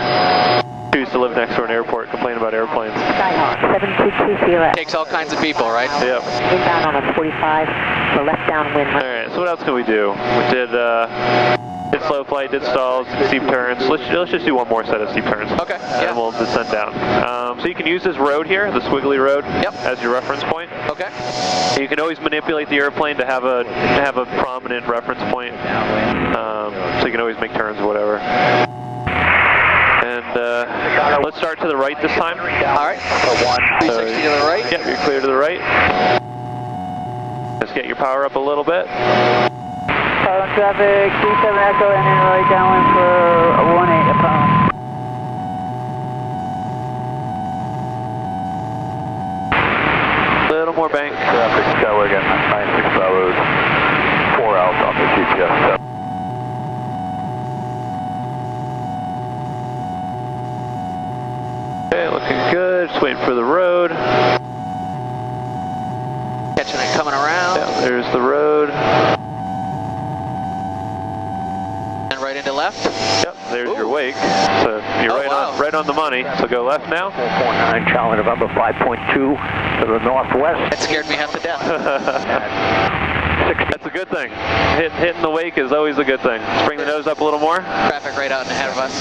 A: Choose to live next to an airport, complain about airplanes.
L: Skyhawk 7220.
B: Takes all kinds of people, right?
A: Yep.
L: Inbound on a 45 for left downwind.
A: All right, so what else can we do? We did slow flight, did stalls, did steep turns. Let's just do one more set of steep turns.
B: Okay. Yeah.
A: And we'll descend down. So you can use this road here, the squiggly road, as your reference point.
B: Okay.
A: You can always manipulate the airplane to have a prominent reference point. So you can always make turns or whatever. And let's start to the right this time.
B: All right. 360 to the right.
A: Yep, you're clear to the right. Just get your power up a little bit.
G: Traffic 37 Echo and then right downwind for 18 a pound.
A: Little more bank.
H: Traffic Skywagon 96 Bravo's, 4 out on the GPS 7.
A: Okay, looking good. Just waiting for the road.
B: Catching it coming around.
A: Yeah, there's the road.
B: And right into left.
A: Yep, there's your wake. So you're right on the money. So go left now.
H: 449 Charlie November 5.2 to the northwest.
B: That scared me half to death.
A: That's a good thing. Hitting the wake is always a good thing. Let's bring the nose up a little more.
B: Traffic right out ahead of us.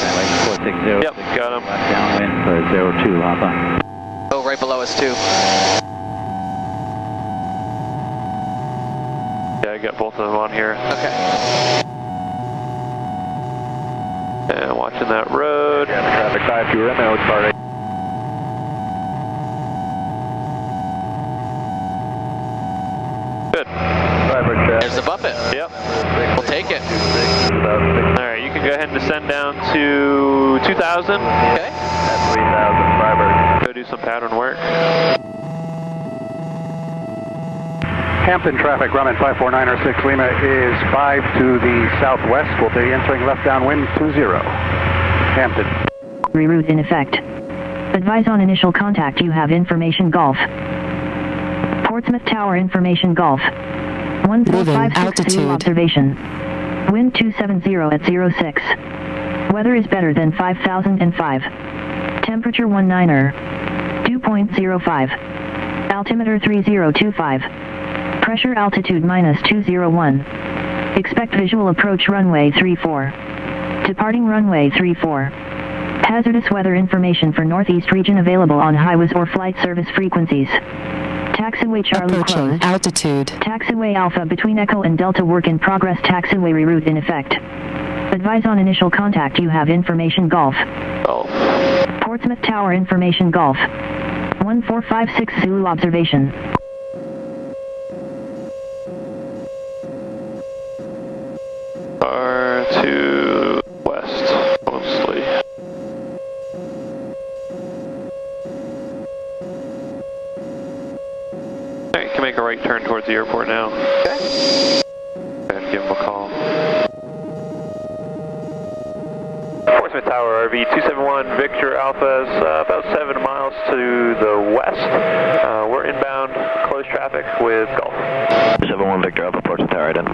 M: 460.
A: Yep, got him.
M: Downwind for 02, Alpha.
B: Oh, right below us too.
A: Yeah, I got both of them on here.
B: Okay.
A: And watching that road.
H: Traffic 5, if you were in there, it's already.
A: ahead and descend down to 2,000.
B: Okay.
H: At 3,000, Firebird.
A: Go do some pattern work.
K: Hampton traffic, Grumman 54906 Lima is 5 to the southwest. We'll be entering left downwind 20. Hampton.
C: Reroute in effect. Advise on initial contact you have information Golf. Portsmouth Tower information Golf. 1456 Zulu observation. Wind 270 at 06. Weather is better than 5005. Temperature 19er. Dew point 05. Altimeter 3025. Pressure altitude minus 201. Expect visual approach runway 34. Departing runway 34. Hazardous weather information for Northeast region available on highways or flight service frequencies. Taxiway Charlie
N: Approaching
C: closed.
N: altitude.
C: Taxiway Alpha between Echo and Delta work in progress. Taxiway reroute in effect. Advise on initial contact you have information Golf. Portsmouth Tower information Golf. 1456 Zulu observation.
A: Far to west, mostly. Alright, you can make a right turn towards the airport now.
B: Okay.
A: And give him a call. Portsmouth Tower, RV 271, Victor Alpha is about 7 miles to the west. We're inbound, closed traffic with Gulf.
F: 71 Victor Alpha, Portsmouth Tower, ident.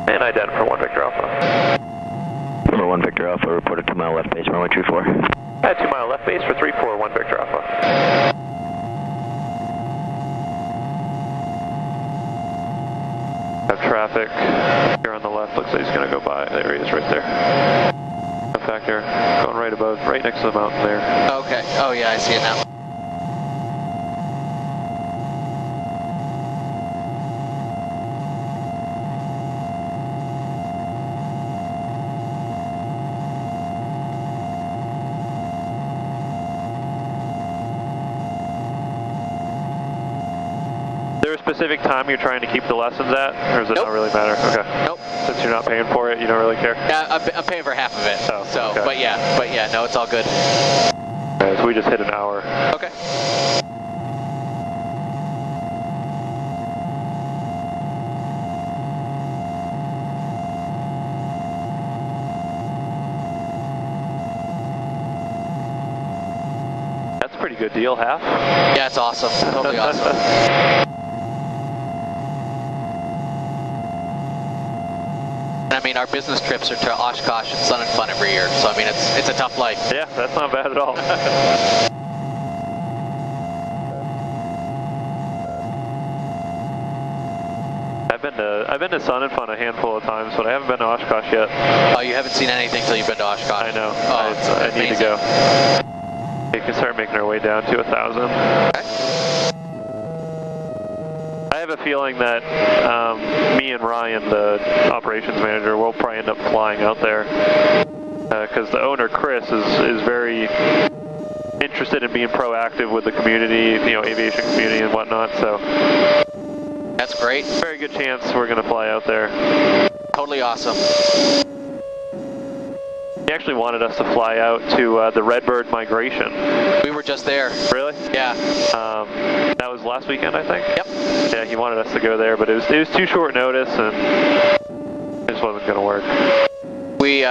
A: And ident for 1 Victor Alpha.
F: Number 1 Victor Alpha, reported 2 mile left base, runway 34.
A: At 2 mile left base for 34, 1 Victor Alpha. Have traffic here on the left, looks like he's going to go by. There he is right there. In fact, they're going right above, right next to the mountain there.
B: Okay. Oh yeah, I see it now.
A: Is there a specific time you're trying to keep the lessons at, or does it not really matter? Okay.
B: Nope.
A: Since you're not paying for it, you don't really care?
B: Yeah, I'm paying for half of it.
A: Oh,
B: so,
A: okay.
B: but yeah, no, it's all good.
A: Okay, so we just hit an hour.
B: Okay.
A: That's a pretty good deal, half?
B: Yeah, it's awesome. Totally awesome. I mean, our business trips are to Oshkosh and Sun and Fun every year, so I mean, it's a tough life.
A: Yeah, that's not bad at all. I've been to Sun and Fun a handful of times, but I haven't been to Oshkosh yet.
B: Oh, you haven't seen anything till you've been to Oshkosh?
A: I know.
B: Oh,
A: I need to go. We can start making our way down to 1,000.
B: Okay.
A: I have a feeling that me and Ryan, the operations manager, will probably end up flying out there because the owner, Chris, is very interested in being proactive with the community, aviation community and whatnot. So
B: that's great.
A: Very good chance we're going to fly out there.
B: Totally awesome.
A: He actually wanted us to fly out to the Redbird migration.
B: We were just there.
A: Really?
B: Yeah.
A: That was last weekend, I think?
B: Yep.
A: Yeah, he wanted us to go there, but it was too short notice, and it just wasn't going to work.
B: We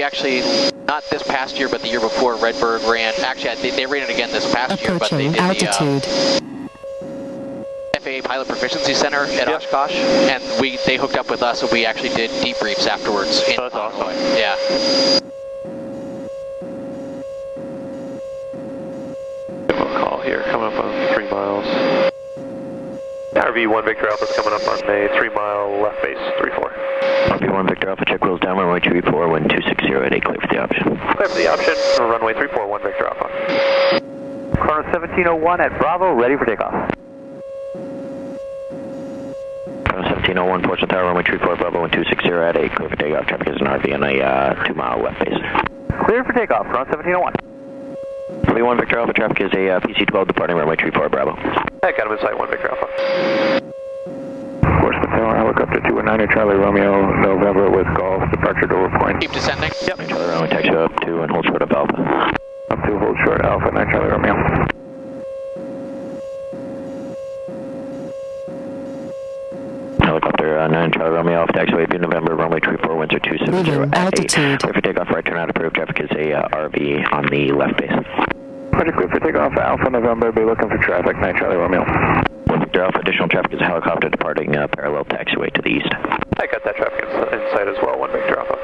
B: actually, not this past year, but the year before, Redbird ran, actually they ran it again this past year, but they did
N: altitude.
B: the FAA Pilot Proficiency Center at Oshkosh, and they hooked up with us, and we actually did debriefs afterwards.
A: That's awesome.
B: Yeah.
A: Give him a call here, coming up on 3 miles. RV 1 Victor Alpha is coming up on a 3 mile left base, 34.
F: RV 1 Victor Alpha, check wheels down, runway 34, wind 260 at 8, clear for the option.
E: Clear for the option, runway 34, 1 Victor Alpha.
H: Corner 1701 at Bravo, ready for takeoff.
F: Corner 1701, Portsmouth Tower, runway 34, Bravo, wind 260 at 8, clear for takeoff. Traffic is an RV on a 2 mile left base.
H: Clear for takeoff, corner 1701.
F: RV 1 Victor Alpha, traffic is a PC-12 departing runway 34, Bravo.
A: I got him in sight, 1 Victor Alpha.
D: Portsmouth Tower, helicopter 219 Charlie Romeo, November with Golf, departure Dover Point.
B: Keep descending.
F: Yep. Charlie Romeo, taxi up 2 and hold short of Alpha.
D: Up to hold short Alpha 9 Charlie Romeo.
F: Helicopter 9 Charlie Romeo off taxiway B November, runway 34, winds are 270 at 8. Clear for takeoff, right turn out approved. Traffic is a RV on the left base.
D: Roger, clear for takeoff Alpha November, be looking for traffic 9 Charlie Romeo.
F: 1 Victor Alpha, additional traffic is a helicopter departing parallel taxiway to the east.
A: I got that traffic in sight as well, 1 Victor Alpha.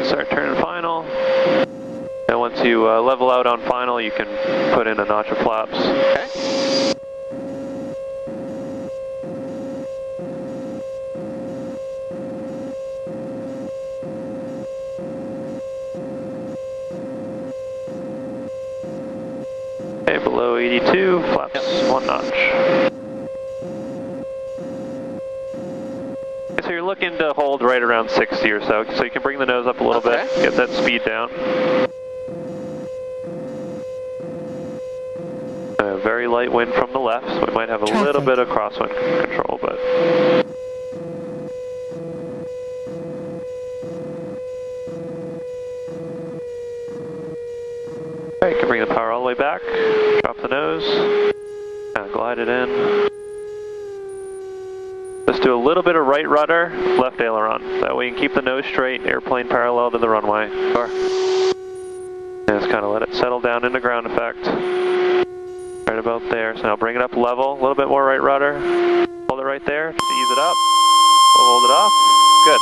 A: Start turning final. And once you level out on final, you can put in a notch of flaps.
B: Okay.
A: Okay, below 82, flaps 1 notch. So you're looking to hold right around 60 or so you can bring the nose up a little bit, get that speed down. A very light wind from the left, so we might have a little bit of crosswind control, but... Okay, you can bring the power all the way back, drop the nose, glide it in. Let's do a little bit of right rudder, left aileron. That way you can keep the nose straight, airplane parallel to the runway.
B: Sure.
A: And just kind of let it settle down into ground effect. Right about there. So now bring it up level, a little bit more right rudder. Hold it right there, just ease it up. We'll hold it off. Good.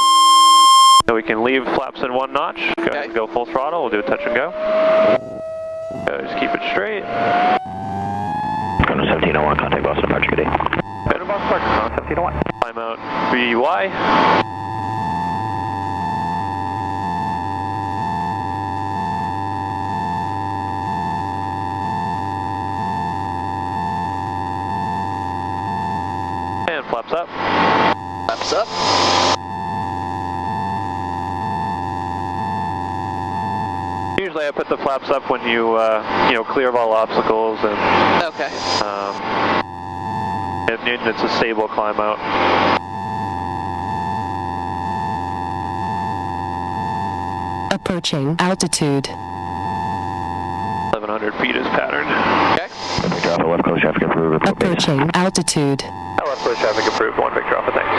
A: Now we can leave flaps in 1 notch. Go ahead and go full throttle. We'll do a touch and go. Just keep it straight.
F: Going to 1701, contact Boston departure, good day.
H: Boston departure, 1701.
A: Climb out BY. And flaps up.
B: Flaps up.
A: Usually I put the flaps up when you, clear of all obstacles and...
B: Okay.
A: It's a stable climb out.
N: Approaching altitude.
A: 1100 feet is pattern.
B: Okay.
F: Victor Alpha, left coast traffic approved.
N: Approaching altitude.
A: Left coast traffic approved, 1 Victor Alpha, thanks.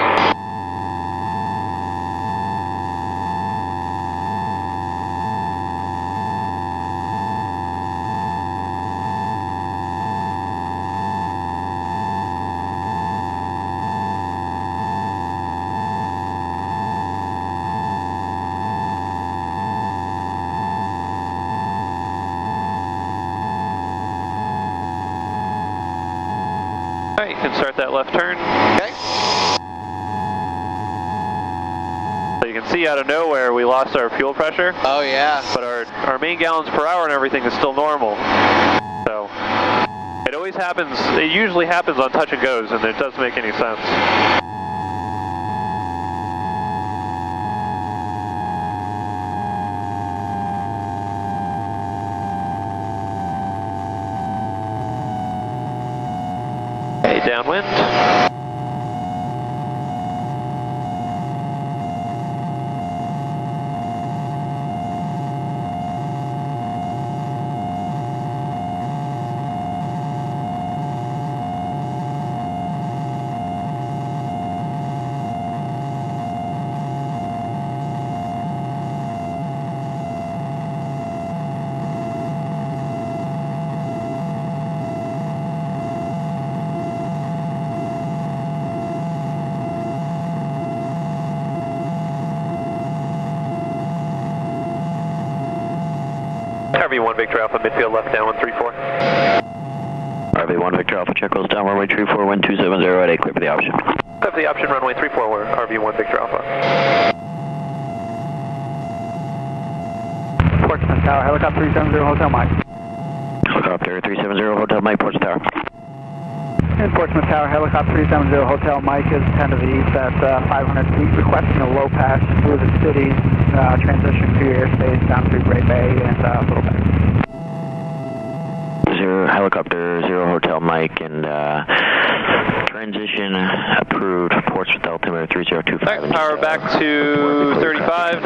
A: Alright, you can start that left turn.
B: Okay.
A: So you can see out of nowhere we lost our fuel pressure.
B: Oh yeah.
A: But our main gallons per hour and everything is still normal. So it always happens, it usually happens on touch and goes, and it doesn't make any sense. Downwind. RV1 Victor Alpha, midfield left down 134.
F: RV1 Victor Alpha, check rolls down, runway 34, wind 270 at 8, clear for the option.
A: Clear for the option, runway 34, we're RV1 Victor Alpha.
K: Portsmouth Tower, helicopter 370, Hotel Mike.
F: Helicopter 370, Hotel Mike, Portsmouth Tower.
K: In Portsmouth Tower, helicopter 370 Hotel Mike is 10 to the east at 500 feet, requesting a low pass through the city, transition to your airspace down through Gray Bay and Little Bay.
F: Helicopter 0 Hotel Mike and transition approved, Portsmouth altimeter 3025.
A: Right, power back to 35.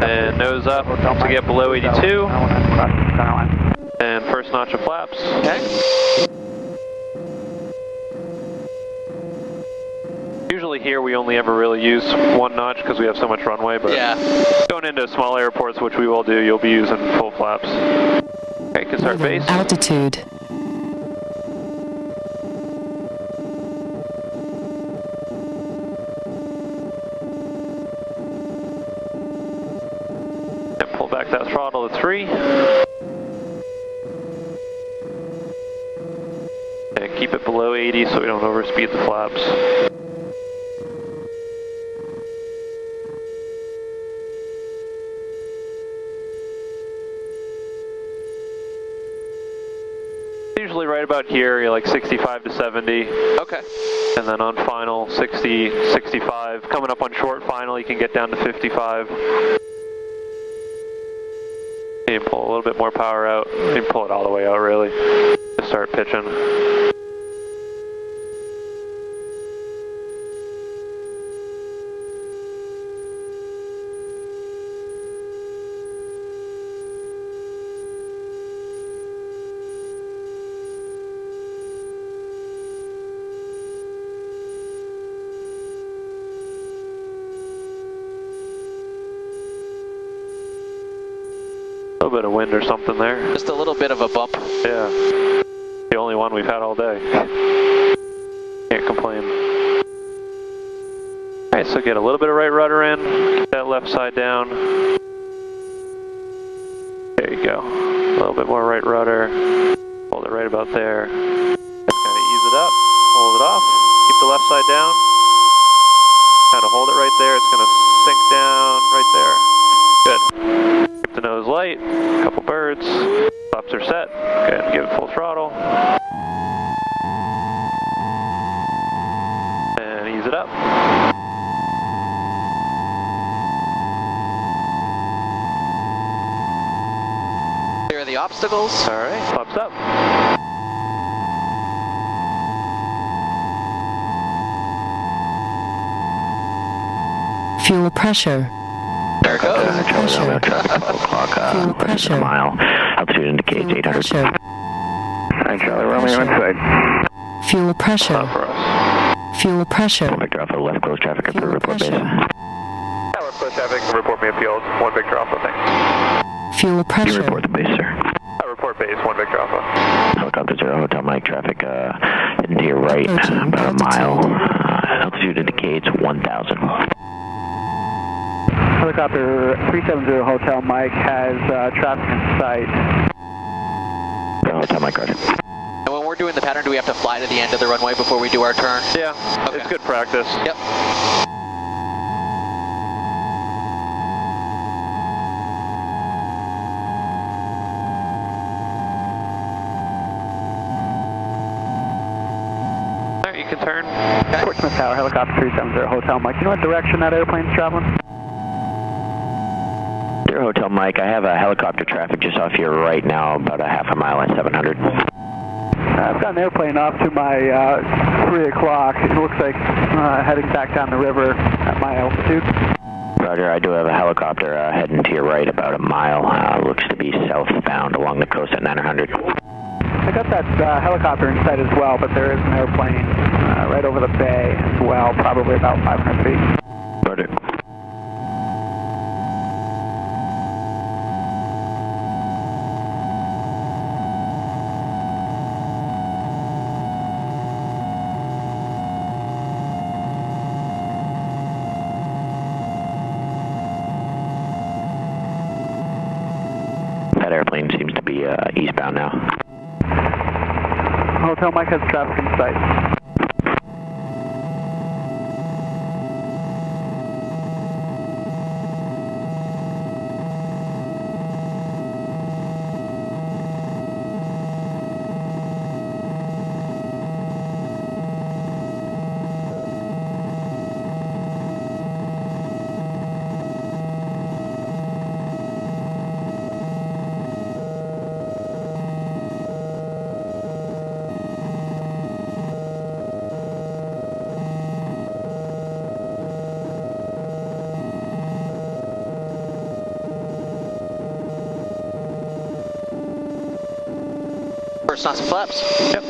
A: And nose up to get below 82. And first notch of flaps.
B: Okay.
A: Usually here we only ever really use one notch because we have so much runway, but going into small airports, which we will do, you'll be using full flaps. Okay, can start base.
N: Altitude.
A: And pull back that throttle to 3. And keep it below 80 so we don't overspeed the flaps. Usually right about here, you're like 65 to 70.
B: Okay.
A: And then on final, 60, 65. Coming up on short final, you can get down to 55. You can pull a little bit more power out. You can pull it all the way out, really, to start pitching. A little bit of wind or something there.
B: Just a little bit of a bump.
A: Yeah. The only one we've had all day. Can't complain. Alright, so get a little bit of right rudder in. Keep that left side down. There you go. A little bit more right rudder. Hold it right about there. Just kind of ease it up. Hold it off. Keep the left side down. Kind of hold it right there. It's going to sink down right there. Good. Keep the nose light, a couple birds, flaps are set. Go ahead and give it full throttle. And ease it up.
B: Clear the obstacles.
A: Alright, flaps up.
N: Fuel pressure.
B: There it goes.
N: Fuel pressure.
F: Mile. Altitude indicates 800.
D: Hi, Charlie Romeo inside.
N: Fuel pressure.
A: Not for us.
N: Fuel pressure.
F: Victor Alpha, left close traffic,
N: Fuel
F: report base.
A: Left close traffic, report me appeals. 1 Victor Alpha, thanks.
N: Fuel
F: You
N: pressure.
F: report the base, sir.
A: Report base, 1 Victor Alpha.
F: Helicopter 0 Hotel Mike, traffic heading to your right, about a mile. Altitude indicates 1,000.
K: Helicopter 370 Hotel Mike has traffic in sight.
F: Hotel Mike, roger.
B: And when we're doing the pattern, do we have to fly to the end of the runway before we do our turn?
A: Yeah, okay. It's good practice.
B: Yep.
A: Alright, you can turn.
B: Okay.
K: Portsmouth Tower, helicopter 370 Hotel Mike. You know what direction that airplane's traveling?
F: Hotel Mike, I have a helicopter traffic just off your right now, about a half a mile at 700.
K: I've got an airplane off to my 3 o'clock. It looks like heading back down the river at my altitude.
F: Roger, I do have a helicopter heading to your right about a mile. Looks to be southbound along the coast at 900.
K: I got that helicopter in sight as well, but there is an airplane right over the bay as well, probably about 500 feet.
F: Roger. That airplane seems to be eastbound now.
K: Hotel Mike has traffic in sight.
B: First knots and flaps.
A: Yep.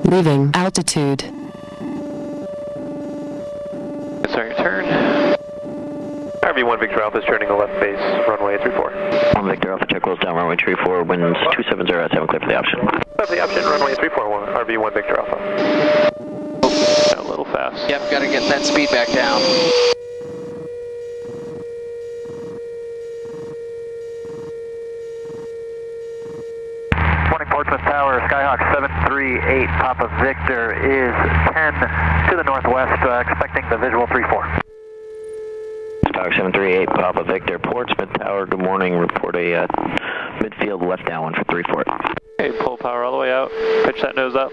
N: Leaving altitude.
A: Sorry, turn. RV1 Victor Alpha is turning the left base, runway 34.
F: 1 Victor Alpha, check close down, runway 34, winds 270 at 7, clear for the option.
A: Clear for the option, runway 34, RV1 Victor Alpha. A little fast.
B: Yep, gotta get that speed back down.
H: Morning, Portsmouth Tower, Skyhawk 738, Papa Victor is 10 to the northwest, expecting the visual 3-4.
F: Skyhawk 738, Papa Victor, Portsmouth Tower, good morning, report a midfield left downwind for 3-4.
A: Okay, pull power all the way out, pitch that nose up.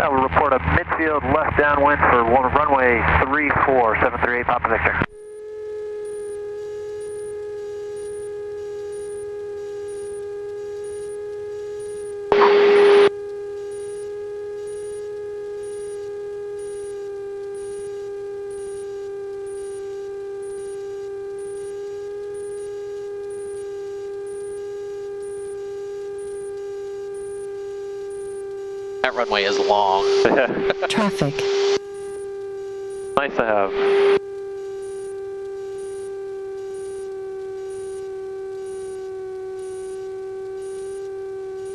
H: I will report a midfield left downwind for runway 34, 738, Papa Victor.
B: That runway is long.
N: Traffic.
A: Nice to have.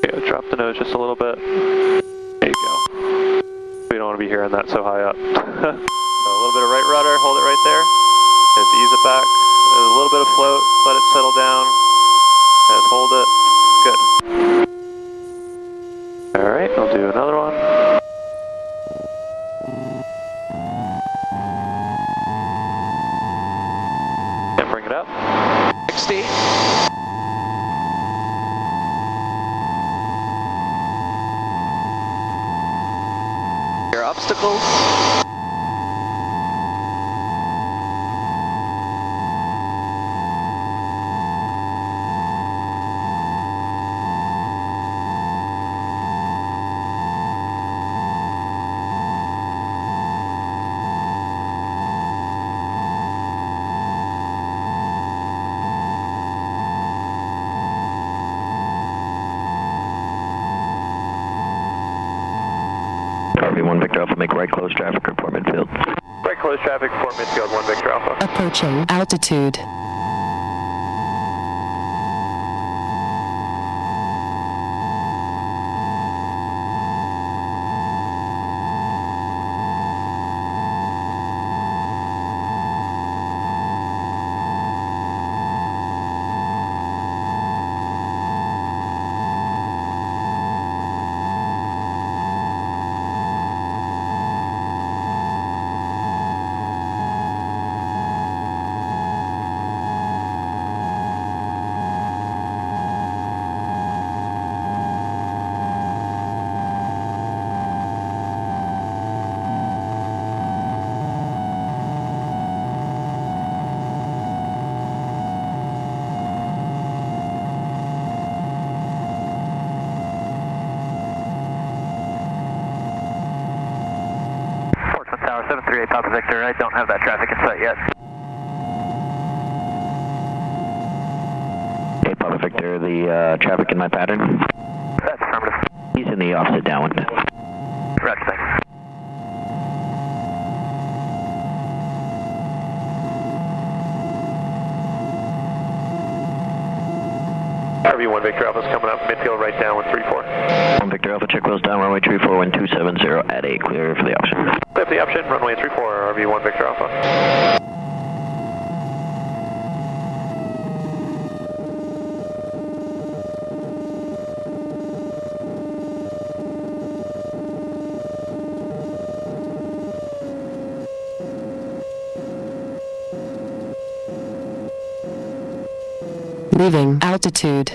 A: Okay, drop the nose just a little bit. There you go. We don't want to be hearing that so high up. So a little bit of right rudder, hold it right there. Just ease it back. A little bit of float, let it settle down. Just hold it. Good. Alright, I'll do another one. And bring it up.
B: 60. Your obstacles.
F: RV1 Victor Alpha, make right close traffic, report midfield.
A: Right close traffic, report midfield, 1 Victor Alpha.
N: Approaching altitude.
H: Tower 738, Papa Victor. I don't have that traffic in sight yet.
F: Okay, Papa Victor, the traffic in my pattern?
H: That's affirmative.
F: He's in the opposite downwind.
H: Roger, thanks.
A: RV1 Victor Alpha's coming up, midfield right down with 3-4.
F: 1 Victor Alpha, check close down, runway 34, wind 270 at 8, clear for the option.
A: Clear for the option, runway 34, RV1 Victor Alpha.
N: Leaving altitude.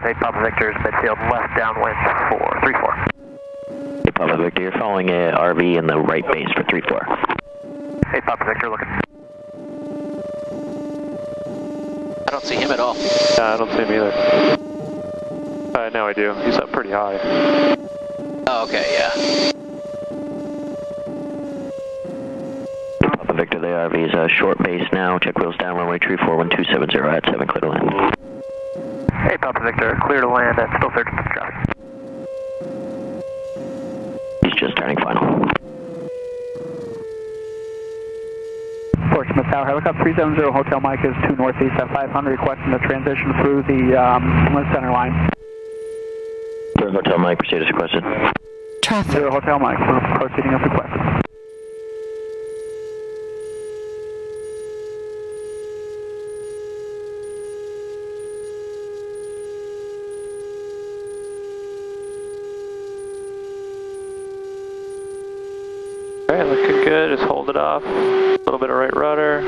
H: 8 Papa Victor is midfield, left downwind for 3-4.
F: 8 Papa Victor, you're following a RV in the right base for 3-4.
H: 8 Papa Victor looking.
B: I don't see him at all.
A: I don't see him either. Now I do. He's up pretty high.
B: Oh, okay, yeah.
F: Papa Victor, the RV is a short base now. Check wheels down, runway 341270 at 7, clear to land.
H: 8 Papa Victor, clear to land and still searching for traffic.
F: He's just turning final.
K: Portsmouth Tower, helicopter 370, Hotel Mike is 2 northeast at 500, requesting the transition through the center line.
F: Hotel Mike, proceed as requested.
N: Traffic.
K: 0 Hotel Mike, proceeding as requested.
A: Alright, looking good. Just hold it off. A little bit of right rudder.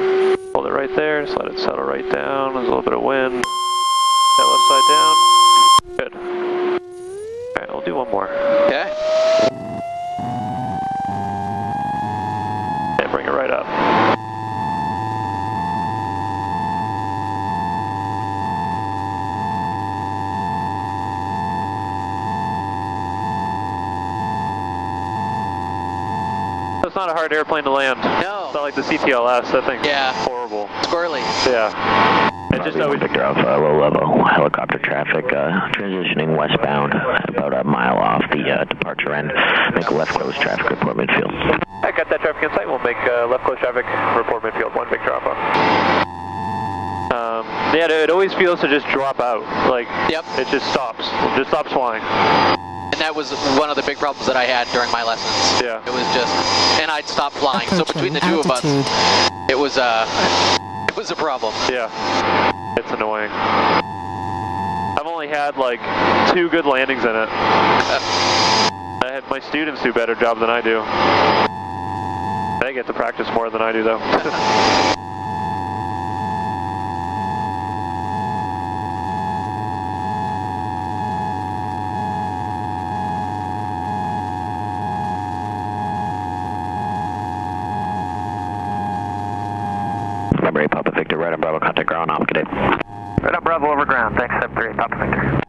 A: Hold it right there. Just let it settle right down. There's a little bit of wind. That left side down. Good. Alright, we'll do one more.
B: Okay.
A: Okay, bring it right up. It's not a hard airplane to land.
B: No.
A: It's not like the CTLS. That thing's horrible.
B: Squirrely.
A: Yeah. It just always...
F: Victor Alpha, low level helicopter traffic, transitioning westbound about a mile off the departure end. Make a left close traffic report midfield.
A: I got that traffic in sight. We'll make left close traffic report midfield 1 Victor Alpha. Yeah, it always feels to just drop out. Like, it just stops. It just stops flying.
B: And that was one of the big problems that I had during my lessons.
A: Yeah.
B: It was just, and I'd stop flying. So between the two of us, it was a problem.
A: Yeah. It's annoying. I've only had like 2 good landings in it. I had my students do a better job than I do. They get to practice more than I do though.
F: Number 8 Papa Victor, right on Bravo, contact ground off, good day.
H: Right on Bravo over ground, thanks, 738 Papa Victor.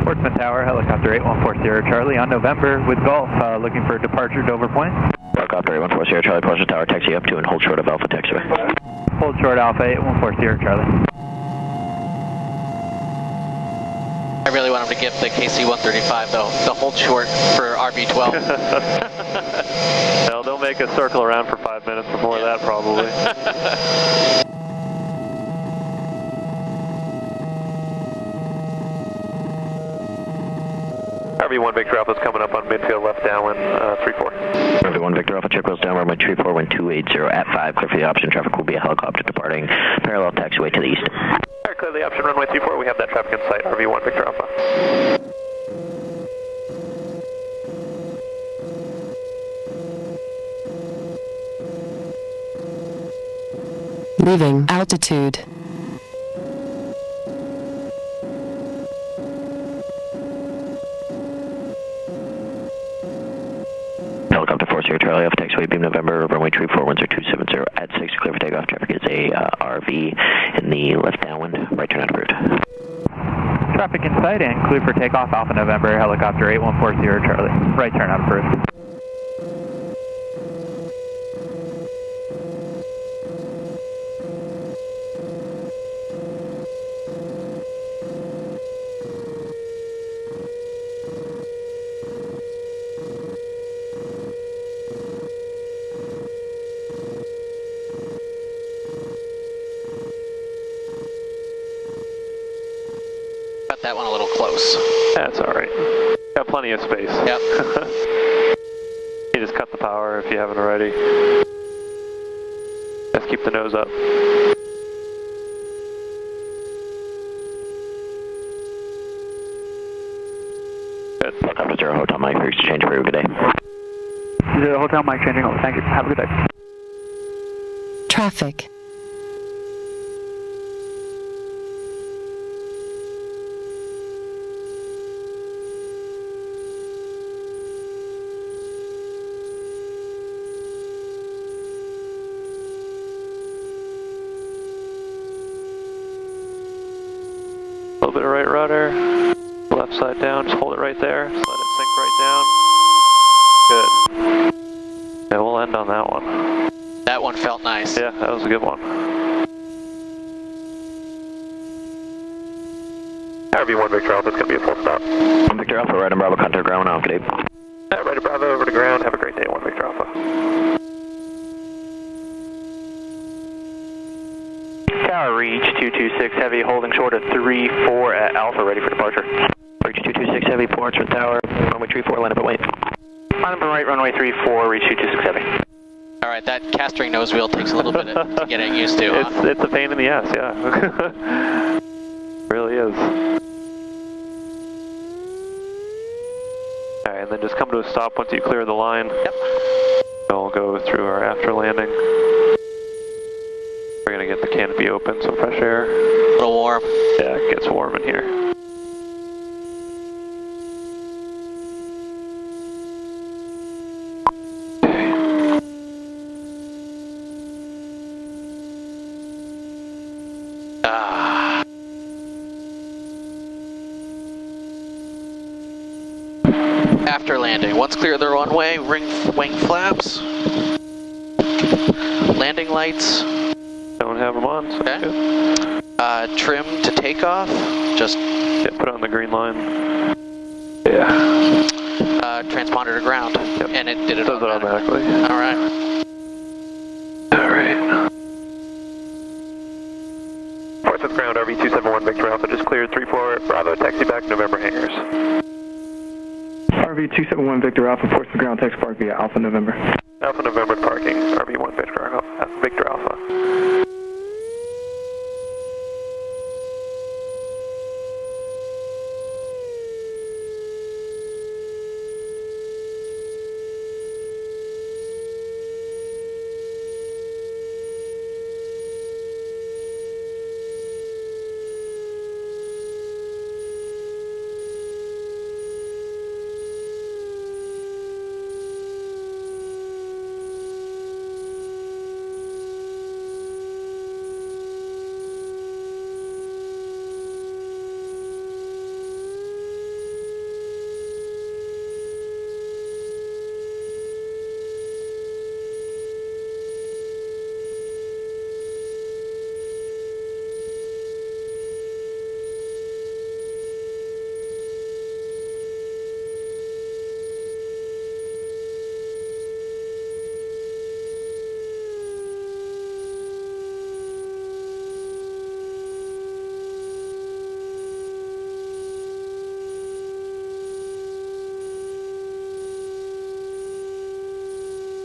M: Portsmouth Tower, helicopter 8140 Charlie on November with Golf, looking for departure Dover Point.
F: Helicopter 8140 Charlie, Portsmouth Tower, taxi up to and hold short of Alpha taxiway.
M: Hold short Alpha 8140 Charlie.
B: I really want him to give the KC-135 though, the hold short for RB-12.
A: Well, they'll make a circle around for 5 minutes before that probably. RV1 Victor Alpha is coming up on midfield left downwind 34.
F: RV1 Victor Alpha, check wheels down, runway 341280 at 5, clear for the option. Traffic will be a helicopter departing parallel taxiway to the east.
A: Alright, clear the option runway 34. We have that traffic in sight. RV1 Victor Alpha.
N: Leaving altitude.
F: Helicopter 40 Charlie, Alpha taxiway, beam November, runway 3410 at 6, clear for takeoff. Traffic is a RV in the left downwind, right turn out approved.
M: Traffic in sight and clear for takeoff, Alpha November, helicopter 8140 Charlie, right turn out approved.
B: Got that one a little close.
A: That's alright. Got plenty of space.
B: Yep.
A: You just cut the power if you haven't already. Just keep the nose up. Good.
F: Helicopter 0 Hotel Mike, for exchange for a good day.
K: 0 Hotel Mike, changing over. Thank you. Have a good day.
N: Traffic.
A: A little bit of right rudder, left side down, just hold it right there, just let it sink right down. Good. Yeah, we'll end on that one.
B: That one felt nice.
A: Yeah, that was a good one.
E: RV1 Victor Alpha, it's going to be a full stop.
F: 1 Victor Alpha, right on Bravo, contact ground now, good day.
E: Right to Bravo, over to ground, have a great day, 1 Victor Alpha.
M: Tower reach 226 heavy, holding short at 34 at Alpha, ready for departure.
F: Reach 226 heavy, ports with tower, runway 34, line up at white.
M: Line up and right, runway 34, reach 226 heavy.
B: All right, that castering nose wheel takes a little bit to get used to. Huh?
A: It's a pain in the ass, yeah. Really is. All right, and then just come to a stop once you clear the line.
B: Yep.
A: We'll go through our after landing. We're gonna get the canopy open, some fresh air.
B: A little warm.
A: Yeah, it gets warm in here.
B: After landing, once clear the runway, wing flaps, landing lights.
A: Don't have them on, so
B: okay.
A: Good.
B: Trim to takeoff, just
A: put on the green line. Yeah.
B: Transponder to ground,
A: yep.
B: And it did it
A: does automatically.
B: All right.
A: All right.
E: Ports with ground, RV271 Victor Alpha just cleared 34 Bravo, taxi back November hangars.
D: RV271 Victor Alpha, ports with ground, taxi park via Alpha November.
E: Alpha November parking, RV1 Victor Alpha.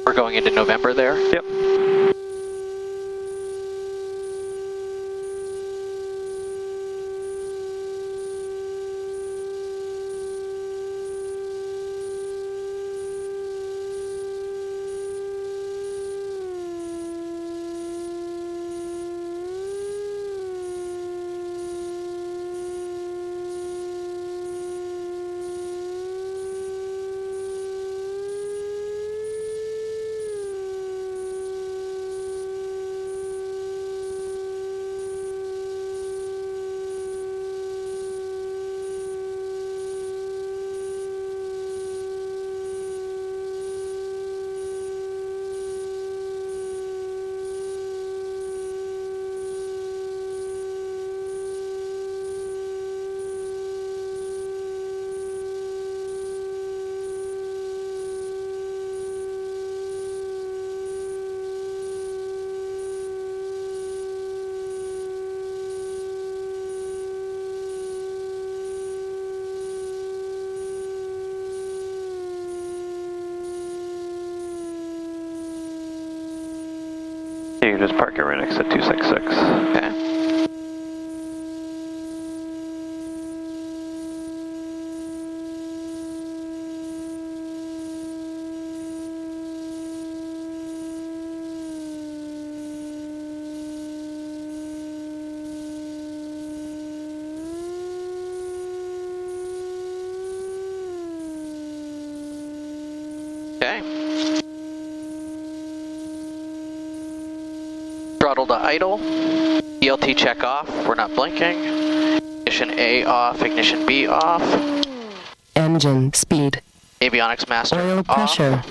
B: We're going into November there?
A: Yep. just park your Renix at 266.
B: Okay. Okay. Throttle to idle. ELT check off. We're not blinking. Ignition A off. Ignition B off.
N: Engine speed.
B: Avionics master
N: Oil
B: off.
N: pressure.